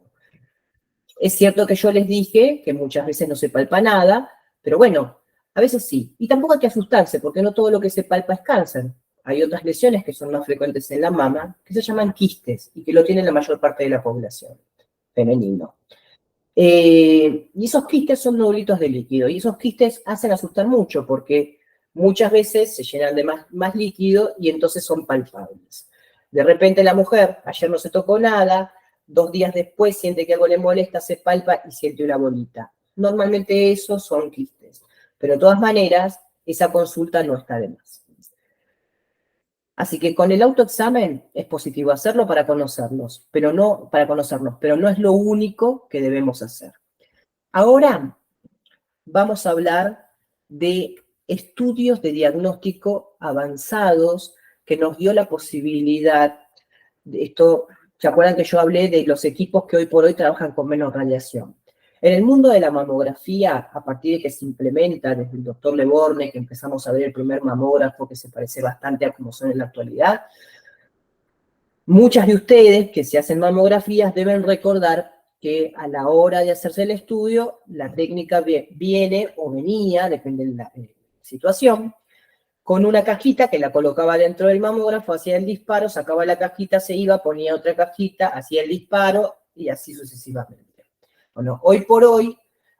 Es cierto que yo les dije que muchas veces no se palpa nada, pero bueno, a veces sí. Y tampoco hay que asustarse, porque no todo lo que se palpa es cáncer. Hay otras lesiones que son más frecuentes en la mama, que se llaman quistes, y que lo tiene la mayor parte de la población femenino. Y esos quistes son nódulos de líquido, y esos quistes hacen asustar mucho, porque muchas veces se llenan de más líquido y entonces son palpables. De repente la mujer, ayer no se tocó nada, 2 días después siente que algo le molesta, se palpa y siente una bolita. Normalmente esos son quistes, pero de todas maneras, esa consulta no está de más. Así que con el autoexamen es positivo hacerlo para conocernos, pero no es lo único que debemos hacer. Ahora vamos a hablar de estudios de diagnóstico avanzados que nos dio la posibilidad de esto. ¿Se acuerdan que yo hablé de los equipos que hoy por hoy trabajan con menos radiación? En el mundo de la mamografía, a partir de que se implementa desde el doctor Le Borgne, que empezamos a ver el primer mamógrafo que se parece bastante a como son en la actualidad, muchas de ustedes que se hacen mamografías deben recordar que a la hora de hacerse el estudio, la técnica viene o venía, depende de la situación, con una cajita que la colocaba dentro del mamógrafo, hacía el disparo, sacaba la cajita, se iba, ponía otra cajita, hacía el disparo y así sucesivamente. Bueno, hoy por hoy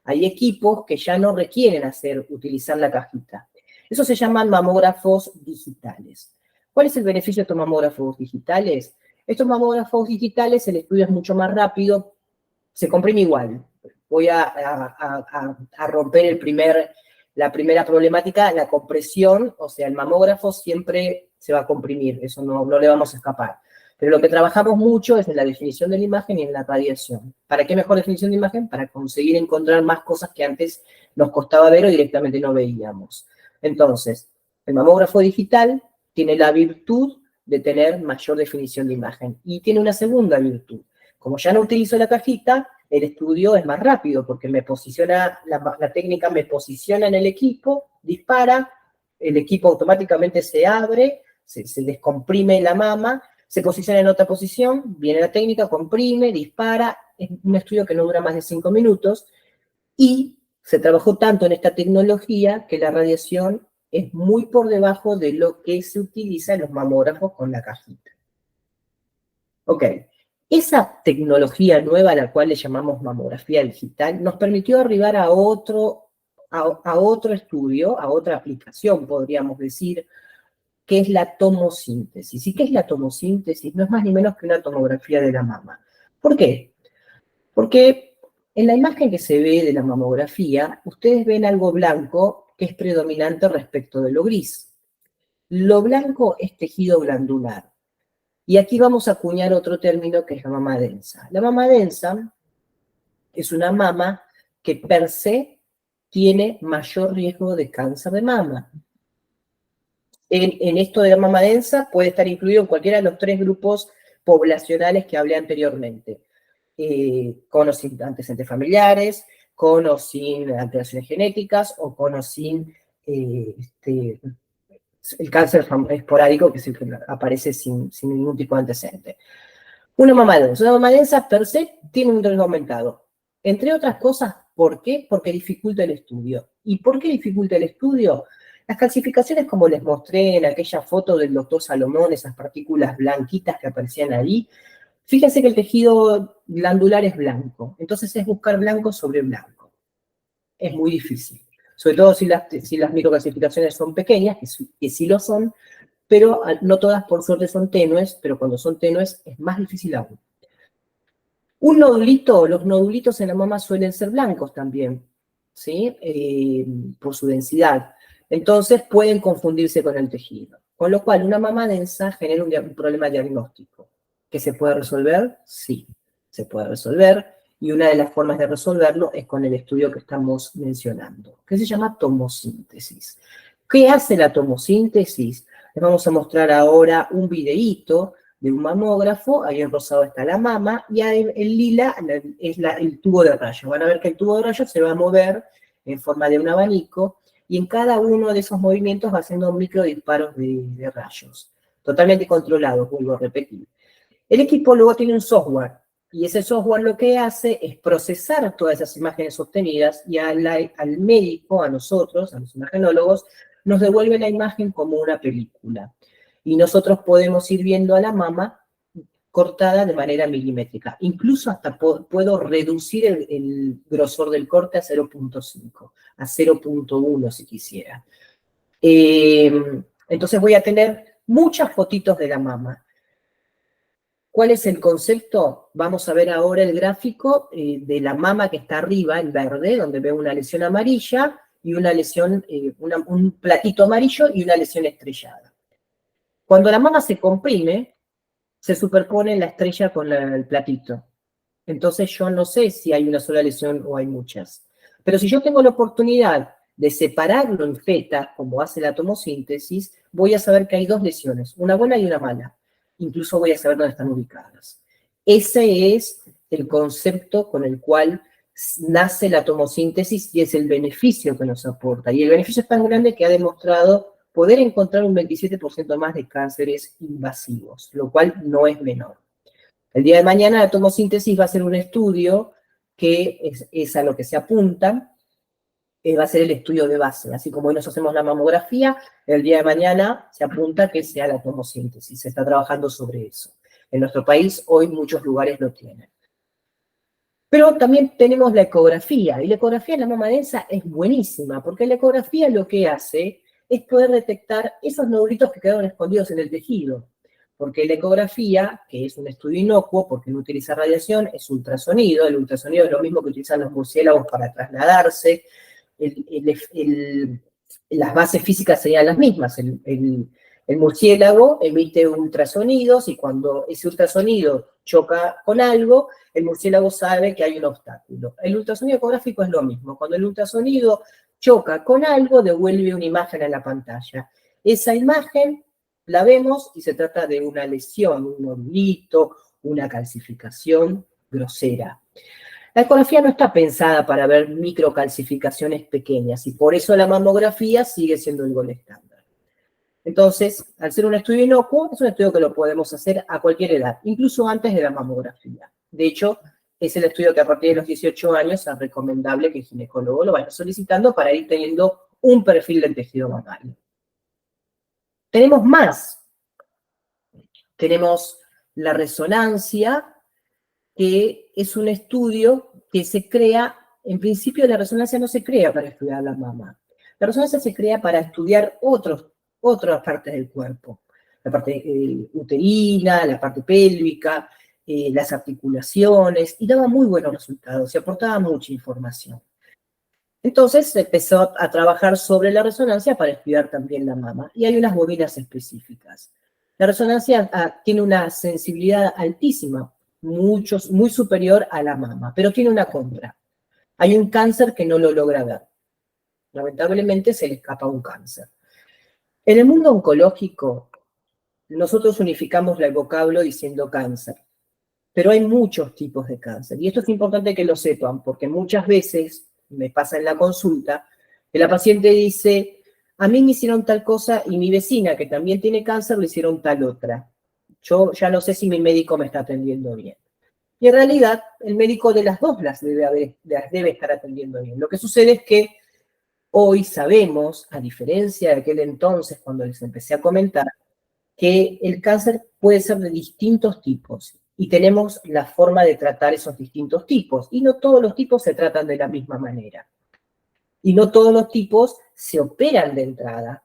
hay equipos que ya no requieren utilizar la cajita. Eso se llaman mamógrafos digitales. ¿Cuál es el beneficio de estos mamógrafos digitales? Estos mamógrafos digitales, el estudio es mucho más rápido, se comprime igual. Voy a romper la primera problemática, la compresión, o sea, el mamógrafo siempre se va a comprimir, eso no le vamos a escapar. Pero lo que trabajamos mucho es en la definición de la imagen y en la radiación. ¿Para qué mejor definición de imagen? Para conseguir encontrar más cosas que antes nos costaba ver o directamente no veíamos. Entonces, el mamógrafo digital tiene la virtud de tener mayor definición de imagen. Y tiene una segunda virtud. Como ya no utilizo la cajita, el estudio es más rápido porque me posiciona, la técnica me posiciona en el equipo, dispara, el equipo automáticamente se abre, se descomprime la mama, se posiciona en otra posición, viene la técnica, comprime, dispara, es un estudio que no dura más de 5 minutos, y se trabajó tanto en esta tecnología que la radiación es muy por debajo de lo que se utiliza en los mamógrafos con la cajita. Ok, esa tecnología nueva a la cual le llamamos mamografía digital nos permitió arribar a otro estudio, a otra aplicación, podríamos decir, que es la tomosíntesis. ¿Y qué es la tomosíntesis? No es más ni menos que una tomografía de la mama. ¿Por qué? Porque en la imagen que se ve de la mamografía, ustedes ven algo blanco que es predominante respecto de lo gris. Lo blanco es tejido glandular. Y aquí vamos a acuñar otro término que es la mama densa. La mama densa es una mama que per se tiene mayor riesgo de cáncer de mama. En esto de la mama densa puede estar incluido en cualquiera de los 3 grupos poblacionales que hablé anteriormente. Con o sin antecedentes familiares, con o sin alteraciones genéticas, o con o sin el cáncer esporádico, que es el que aparece sin ningún tipo de antecedente. Una mama densa per se tiene un riesgo aumentado. Entre otras cosas, ¿por qué? Porque dificulta el estudio. ¿Y por qué dificulta el estudio? Las calcificaciones, como les mostré en aquella foto del doctor Salomón, esas partículas blanquitas que aparecían ahí, fíjense que el tejido glandular es blanco. Entonces es buscar blanco sobre blanco. Es muy difícil. Sobre todo si las microcalcificaciones son pequeñas, que sí lo son, pero no todas por suerte son tenues, pero cuando son tenues es más difícil aún. Un nodulito, los nodulitos en la mama suelen ser blancos también, ¿sí? Por su densidad. Entonces pueden confundirse con el tejido. Con lo cual, una mama densa genera un problema diagnóstico. ¿Que se puede resolver? Sí, se puede resolver. Y una de las formas de resolverlo es con el estudio que estamos mencionando, que se llama tomosíntesis. ¿Qué hace la tomosíntesis? Les vamos a mostrar ahora un videíto de un mamógrafo. Ahí en rosado está la mama, y ahí en lila es el tubo de rayo. Van a ver que el tubo de rayo se va a mover en forma de un abanico, y en cada uno de esos movimientos va haciendo microdisparos de rayos, totalmente controlados, vuelvo a repetir. El equipo luego tiene un software, y ese software lo que hace es procesar todas esas imágenes obtenidas, y al médico, a nosotros, a los imagenólogos, nos devuelve la imagen como una película. Y nosotros podemos ir viendo a la mama cortada de manera milimétrica. Incluso hasta puedo reducir el grosor del corte a 0.5, a 0.1 si quisiera. Entonces voy a tener muchas fotitos de la mama. ¿Cuál es el concepto? Vamos a ver ahora el gráfico de la mama que está arriba, en verde, donde veo una lesión amarilla y una lesión, un platito amarillo y una lesión estrellada. Cuando la mama se comprime, se superpone la estrella con el platito. Entonces yo no sé si hay una sola lesión o hay muchas. Pero si yo tengo la oportunidad de separarlo en feta, como hace la tomosíntesis, voy a saber que hay 2 lesiones, una buena y una mala. Incluso voy a saber dónde están ubicadas. Ese es el concepto con el cual nace la tomosíntesis, y es el beneficio que nos aporta. Y el beneficio es tan grande que ha demostrado poder encontrar un 27% más de cánceres invasivos, lo cual no es menor. El día de mañana la tomosíntesis va a ser un estudio que es a lo que se apunta, va a ser el estudio de base. Así como hoy nos hacemos la mamografía, el día de mañana se apunta que sea la tomosíntesis. Se está trabajando sobre eso. En nuestro país hoy muchos lugares lo tienen. Pero también tenemos la ecografía, y la ecografía en la mama densa es buenísima, porque la ecografía lo que hace es poder detectar esos nodulitos que quedaron escondidos en el tejido. Porque la ecografía, que es un estudio inocuo, porque no utiliza radiación, es ultrasonido. El ultrasonido es lo mismo que utilizan los murciélagos para trasladarse. Las bases físicas serían las mismas. El murciélago emite ultrasonidos, y cuando ese ultrasonido choca con algo, el murciélago sabe que hay un obstáculo. El ultrasonido ecográfico es lo mismo. Cuando el ultrasonido choca con algo, devuelve una imagen a la pantalla. Esa imagen la vemos y se trata de una lesión, un nodulito, una calcificación grosera. La ecografía no está pensada para ver microcalcificaciones pequeñas y por eso la mamografía sigue siendo el gol estándar. Entonces, al ser un estudio inocuo, es un estudio que lo podemos hacer a cualquier edad, incluso antes de la mamografía. De hecho, es el estudio que a partir de los 18 años es recomendable que el ginecólogo lo vaya solicitando para ir teniendo un perfil del tejido mamario. Tenemos más. Tenemos la resonancia, que es un estudio que se crea, en principio la resonancia no se crea para estudiar la mama. La resonancia se crea para estudiar otras partes del cuerpo. La parte uterina, la parte pélvica, las articulaciones, y daba muy buenos resultados, y aportaba mucha información. Entonces se empezó a trabajar sobre la resonancia para estudiar también la mama, y hay unas bobinas específicas. La resonancia tiene una sensibilidad altísima, muy superior a la mama, pero tiene una contra. Hay un cáncer que no lo logra ver. Lamentablemente se le escapa un cáncer. En el mundo oncológico, nosotros unificamos el vocablo diciendo cáncer, pero hay muchos tipos de cáncer, y esto es importante que lo sepan, porque muchas veces me pasa en la consulta, que la paciente dice, a mí me hicieron tal cosa y mi vecina, que también tiene cáncer, le hicieron tal otra. Yo ya no sé si mi médico me está atendiendo bien. Y en realidad, el médico de las dos las debe estar atendiendo bien. Lo que sucede es que hoy sabemos, a diferencia de aquel entonces, cuando les empecé a comentar, que el cáncer puede ser de distintos tipos y tenemos la forma de tratar esos distintos tipos. Y no todos los tipos se tratan de la misma manera. Y no todos los tipos se operan de entrada.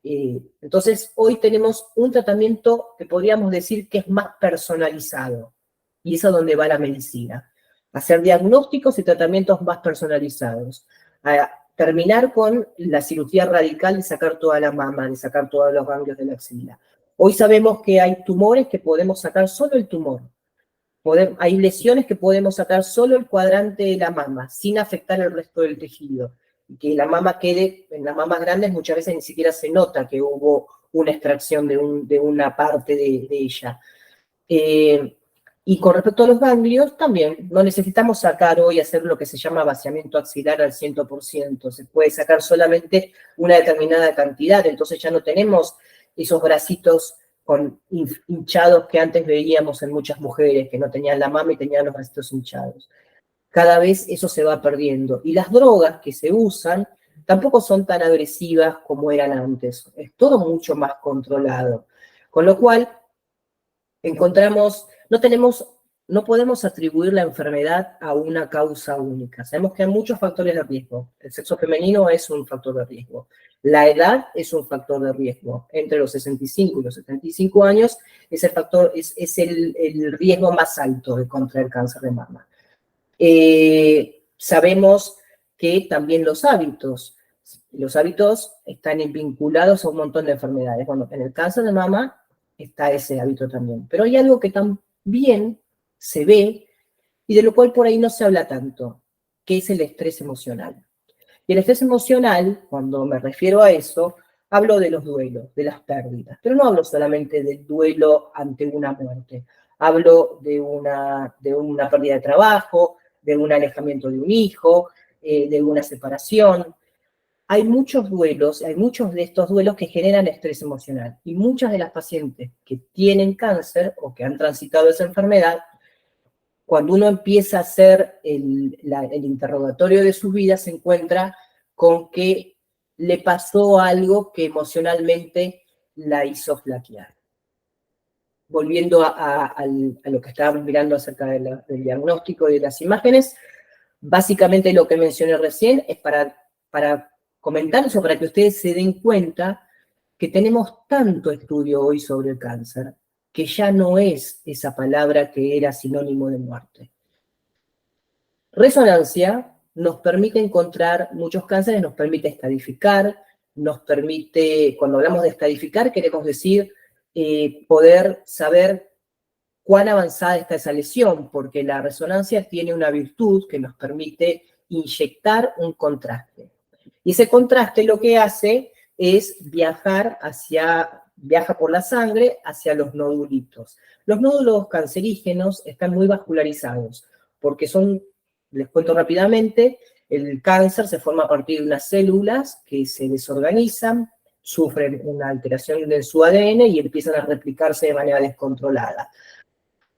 Entonces, hoy tenemos un tratamiento que podríamos decir que es más personalizado. Y es a donde va la medicina. Hacer diagnósticos y tratamientos más personalizados. A terminar con la cirugía radical de sacar toda la mama, de sacar todos los ganglios de la axila. Hoy sabemos que hay tumores que podemos sacar solo el tumor. Hay lesiones que podemos sacar solo el cuadrante de la mama, sin afectar el resto del tejido. Y que la mama quede, en las mamas grandes muchas veces ni siquiera se nota que hubo una extracción de una parte de ella. Y con respecto a los ganglios, también no necesitamos sacar hoy, hacer lo que se llama vaciamiento axilar al 100%, se puede sacar solamente una determinada cantidad, entonces ya no tenemos esos bracitos hinchados que antes veíamos en muchas mujeres, que no tenían la mama y tenían los bracitos hinchados. Cada vez eso se va perdiendo. Y las drogas que se usan tampoco son tan agresivas como eran antes, es todo mucho más controlado. Con lo cual, no podemos atribuir la enfermedad a una causa única. Sabemos que hay muchos factores de riesgo. El sexo femenino es un factor de riesgo. La edad es un factor de riesgo. Entre los 65 y los 75 años es el riesgo más alto de contraer cáncer de mama. Sabemos que también los hábitos están vinculados a un montón de enfermedades. Bueno, en el cáncer de mama está ese hábito también. Pero hay algo que también se ve y de lo cual por ahí no se habla tanto, que es el estrés emocional. Y el estrés emocional, cuando me refiero a eso, hablo de los duelos, de las pérdidas. Pero no hablo solamente del duelo ante una muerte. Hablo de una pérdida de trabajo, de un alejamiento de un hijo, de una separación. Hay muchos de estos duelos que generan estrés emocional. Y muchas de las pacientes que tienen cáncer o que han transitado esa enfermedad, cuando uno empieza a hacer el interrogatorio de su vida, se encuentra con que le pasó algo que emocionalmente la hizo flaquear. Volviendo a lo que estábamos mirando acerca del diagnóstico y de las imágenes, básicamente lo que mencioné recién es para comentarles o para que ustedes se den cuenta que tenemos tanto estudio hoy sobre el cáncer, que ya no es esa palabra que era sinónimo de muerte. Resonancia nos permite encontrar muchos cánceres, nos permite estadificar, cuando hablamos de estadificar, queremos decir poder saber cuán avanzada está esa lesión, porque la resonancia tiene una virtud que nos permite inyectar un contraste. Y ese contraste lo que hace es viajar hacia viaja por la sangre hacia los nodulitos. Los nódulos cancerígenos están muy vascularizados, porque son, les cuento rápidamente, el cáncer se forma a partir de unas células que se desorganizan, sufren una alteración de su ADN y empiezan a replicarse de manera descontrolada.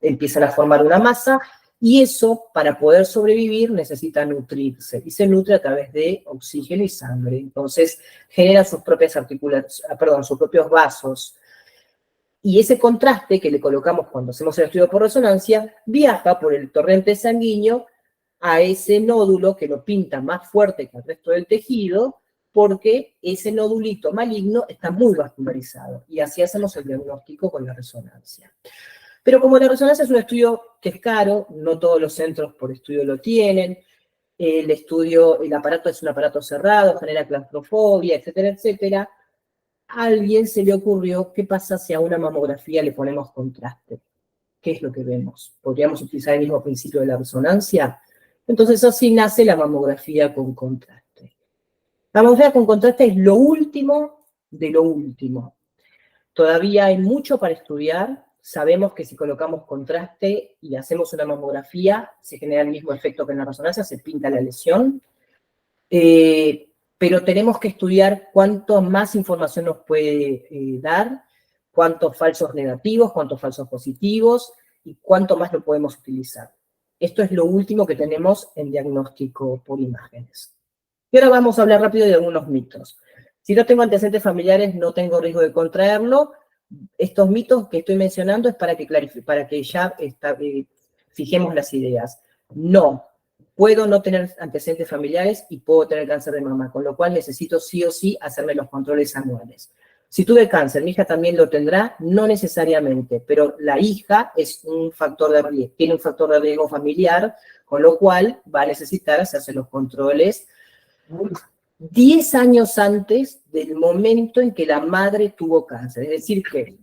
Empiezan a formar una masa y eso, para poder sobrevivir, necesita nutrirse y se nutre a través de oxígeno y sangre. Entonces, genera sus propias sus propios vasos. Y ese contraste que le colocamos cuando hacemos el estudio por resonancia viaja por el torrente sanguíneo a ese nódulo que lo pinta más fuerte que el resto del tejido, porque ese nodulito maligno está muy vascularizado. Y así hacemos el diagnóstico con la resonancia. Pero como la resonancia es un estudio que es caro, no todos los centros por estudio lo tienen, el aparato es un aparato cerrado, genera claustrofobia, etcétera, etcétera, a alguien se le ocurrió, ¿qué pasa si a una mamografía le ponemos contraste? ¿Qué es lo que vemos? ¿Podríamos utilizar el mismo principio de la resonancia? Entonces así nace la mamografía con contraste. La mamografía con contraste es lo último de lo último. Todavía hay mucho para estudiar. Sabemos que si colocamos contraste y hacemos una mamografía, se genera el mismo efecto que en la resonancia, se pinta la lesión. Pero tenemos que estudiar cuánto más información nos puede dar, cuántos falsos negativos, cuántos falsos positivos, y cuánto más lo podemos utilizar. Esto es lo último que tenemos en diagnóstico por imágenes. Y ahora vamos a hablar rápido de algunos mitos. Si no tengo antecedentes familiares, no tengo riesgo de contraerlo. Estos mitos que estoy mencionando es para que ya fijemos las ideas. No, puedo no tener antecedentes familiares y puedo tener cáncer de mama, con lo cual necesito sí o sí hacerme los controles anuales. Si tuve cáncer, mi hija también lo tendrá, no necesariamente, pero la hija es un factor de riesgo, tiene un factor de riesgo familiar, con lo cual va a necesitar hacerse los controles 10 años antes del momento en que la madre tuvo cáncer. Es decir, que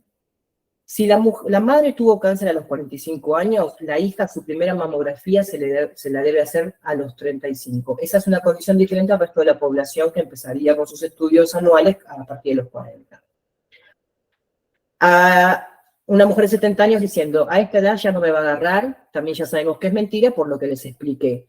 si la madre tuvo cáncer a los 45 años, la hija, su primera mamografía se la debe hacer a los 35. Esa es una condición diferente al resto de la población que empezaría con sus estudios anuales a partir de los 40. A una mujer de 70 años diciendo, a esta edad ya no me va a agarrar, también ya sabemos que es mentira por lo que les expliqué.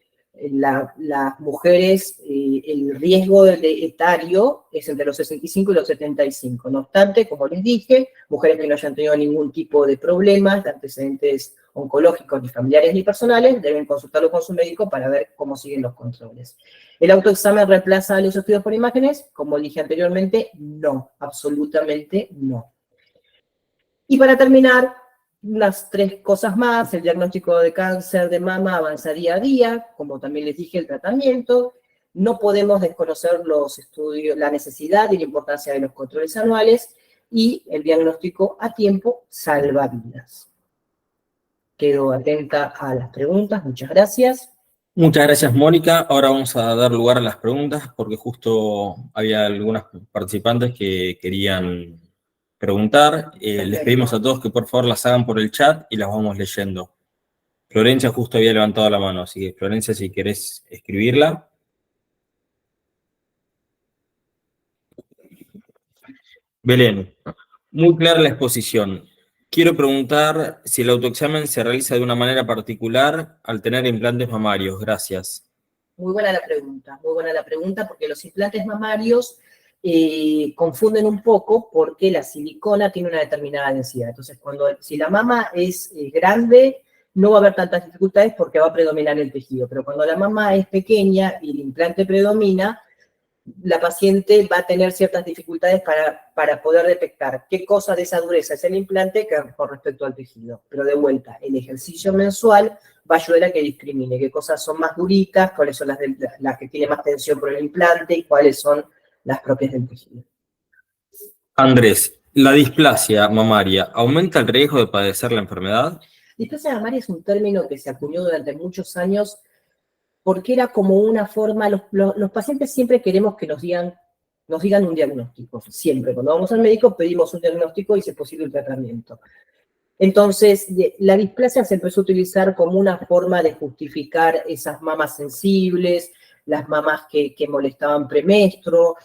Las mujeres, el riesgo etario es entre los 65 y los 75. No obstante, como les dije, mujeres que no hayan tenido ningún tipo de problemas, de antecedentes oncológicos, ni familiares ni personales, deben consultarlo con su médico para ver cómo siguen los controles. ¿El autoexamen reemplaza los estudios por imágenes? Como dije anteriormente, no, absolutamente no. Y para terminar, unas 3 cosas más: el diagnóstico de cáncer de mama avanza día a día, como también les dije, el tratamiento. No podemos desconocer los estudios, la necesidad y la importancia de los controles anuales, y el diagnóstico a tiempo salva vidas. Quedo atenta a las preguntas, muchas gracias. Muchas gracias, Mónica. Ahora vamos a dar lugar a las preguntas, porque justo había algunas participantes que querían preguntar. Les pedimos a todos que por favor las hagan por el chat y las vamos leyendo. Florencia justo había levantado la mano, así que Florencia, si querés escribirla. Belén, muy clara la exposición. Quiero preguntar si el autoexamen se realiza de una manera particular al tener implantes mamarios. Gracias. Muy buena la pregunta, porque los implantes mamarios confunden un poco porque la silicona tiene una determinada densidad. Entonces, si la mama es grande, no va a haber tantas dificultades porque va a predominar el tejido. Pero cuando la mama es pequeña y el implante predomina, la paciente va a tener ciertas dificultades para poder detectar qué cosa de esa dureza es el implante con respecto al tejido. Pero de vuelta, el ejercicio mensual va a ayudar a que discrimine qué cosas son más duritas, cuáles son las que tienen más tensión por el implante y cuáles son las propias del tejido. Andrés, ¿la displasia mamaria aumenta el riesgo de padecer la enfermedad? Displasia mamaria es un término que se acuñó durante muchos años porque era como una forma, los pacientes siempre queremos que nos digan un diagnóstico, siempre. Cuando vamos al médico pedimos un diagnóstico y si es posible el tratamiento. Entonces, la displasia se empezó a utilizar como una forma de justificar esas mamas sensibles, las mamas que molestaban premenstruo,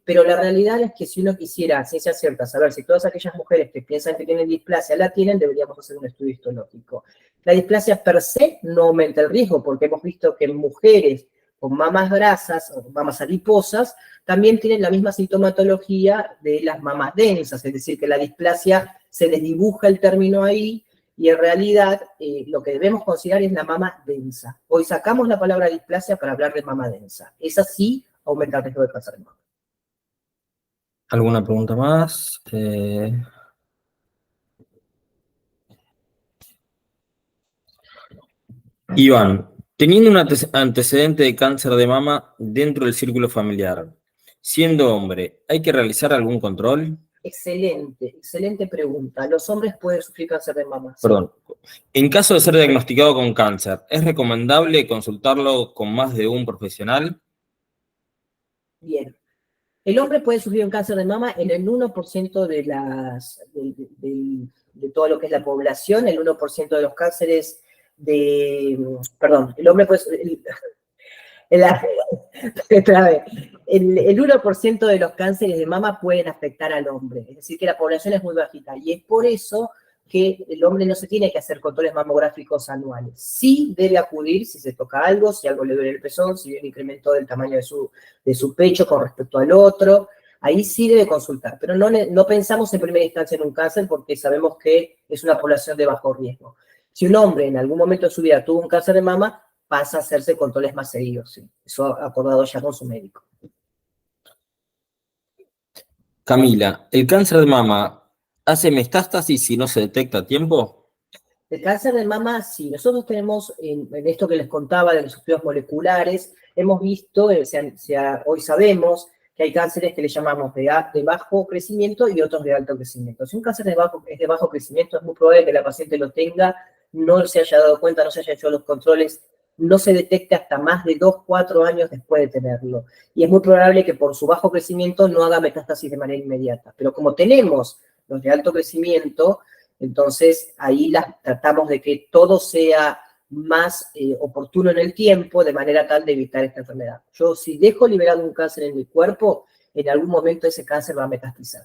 Pero la realidad es que si uno quisiera, a ciencia cierta, saber si todas aquellas mujeres que piensan que tienen displasia la tienen, deberíamos hacer un estudio histológico. La displasia per se no aumenta el riesgo, porque hemos visto que en mujeres con mamas grasas o mamas adiposas también tienen la misma sintomatología de las mamas densas, es decir, que la displasia se les dibuja el término ahí, y en realidad lo que debemos considerar es la mama densa. Hoy sacamos la palabra displasia para hablar de mama densa. Esa sí aumenta el riesgo de cáncer de mama. ¿Alguna pregunta más? Iván, teniendo un antecedente de cáncer de mama dentro del círculo familiar, siendo hombre, ¿hay que realizar algún control? Excelente, excelente pregunta. ¿Los hombres pueden sufrir cáncer de mama? Perdón. En caso de ser diagnosticado con cáncer, ¿es recomendable consultarlo con más de un profesional? Bien. El hombre puede sufrir un cáncer de mama en el 1% de todo lo que es la población, el 1% de los cánceres perdón, el hombre puede, el 1% de los cánceres de mama pueden afectar al hombre, es decir, que la población es muy bajita, y es por eso que el hombre no se tiene que hacer controles mamográficos anuales. Sí debe acudir si se toca algo, si algo le duele el pezón, si hay un incremento del tamaño de su pecho con respecto al otro, ahí sí debe consultar, pero no pensamos en primera instancia en un cáncer porque sabemos que es una población de bajo riesgo. Si un hombre en algún momento de su vida tuvo un cáncer de mama, pasa a hacerse controles más seguidos, sí. Eso acordado ya con su médico. Camila, ¿el cáncer de mama hace metástasis si no se detecta a tiempo? El cáncer de mama, sí. Nosotros tenemos, en esto que les contaba de los estudios moleculares, hemos visto, hoy sabemos que hay cánceres que le llamamos de bajo crecimiento y otros de alto crecimiento. Si un cáncer es de bajo crecimiento, es muy probable que la paciente lo tenga, no se haya dado cuenta, no se haya hecho los controles, no se detecte hasta más de 2, 4 años después de tenerlo. Y es muy probable que por su bajo crecimiento no haga metástasis de manera inmediata. Pero como tenemos los de alto crecimiento, entonces ahí tratamos de que todo sea más oportuno en el tiempo, de manera tal de evitar esta enfermedad. Yo si dejo liberado un cáncer en mi cuerpo, en algún momento ese cáncer va a metastizar.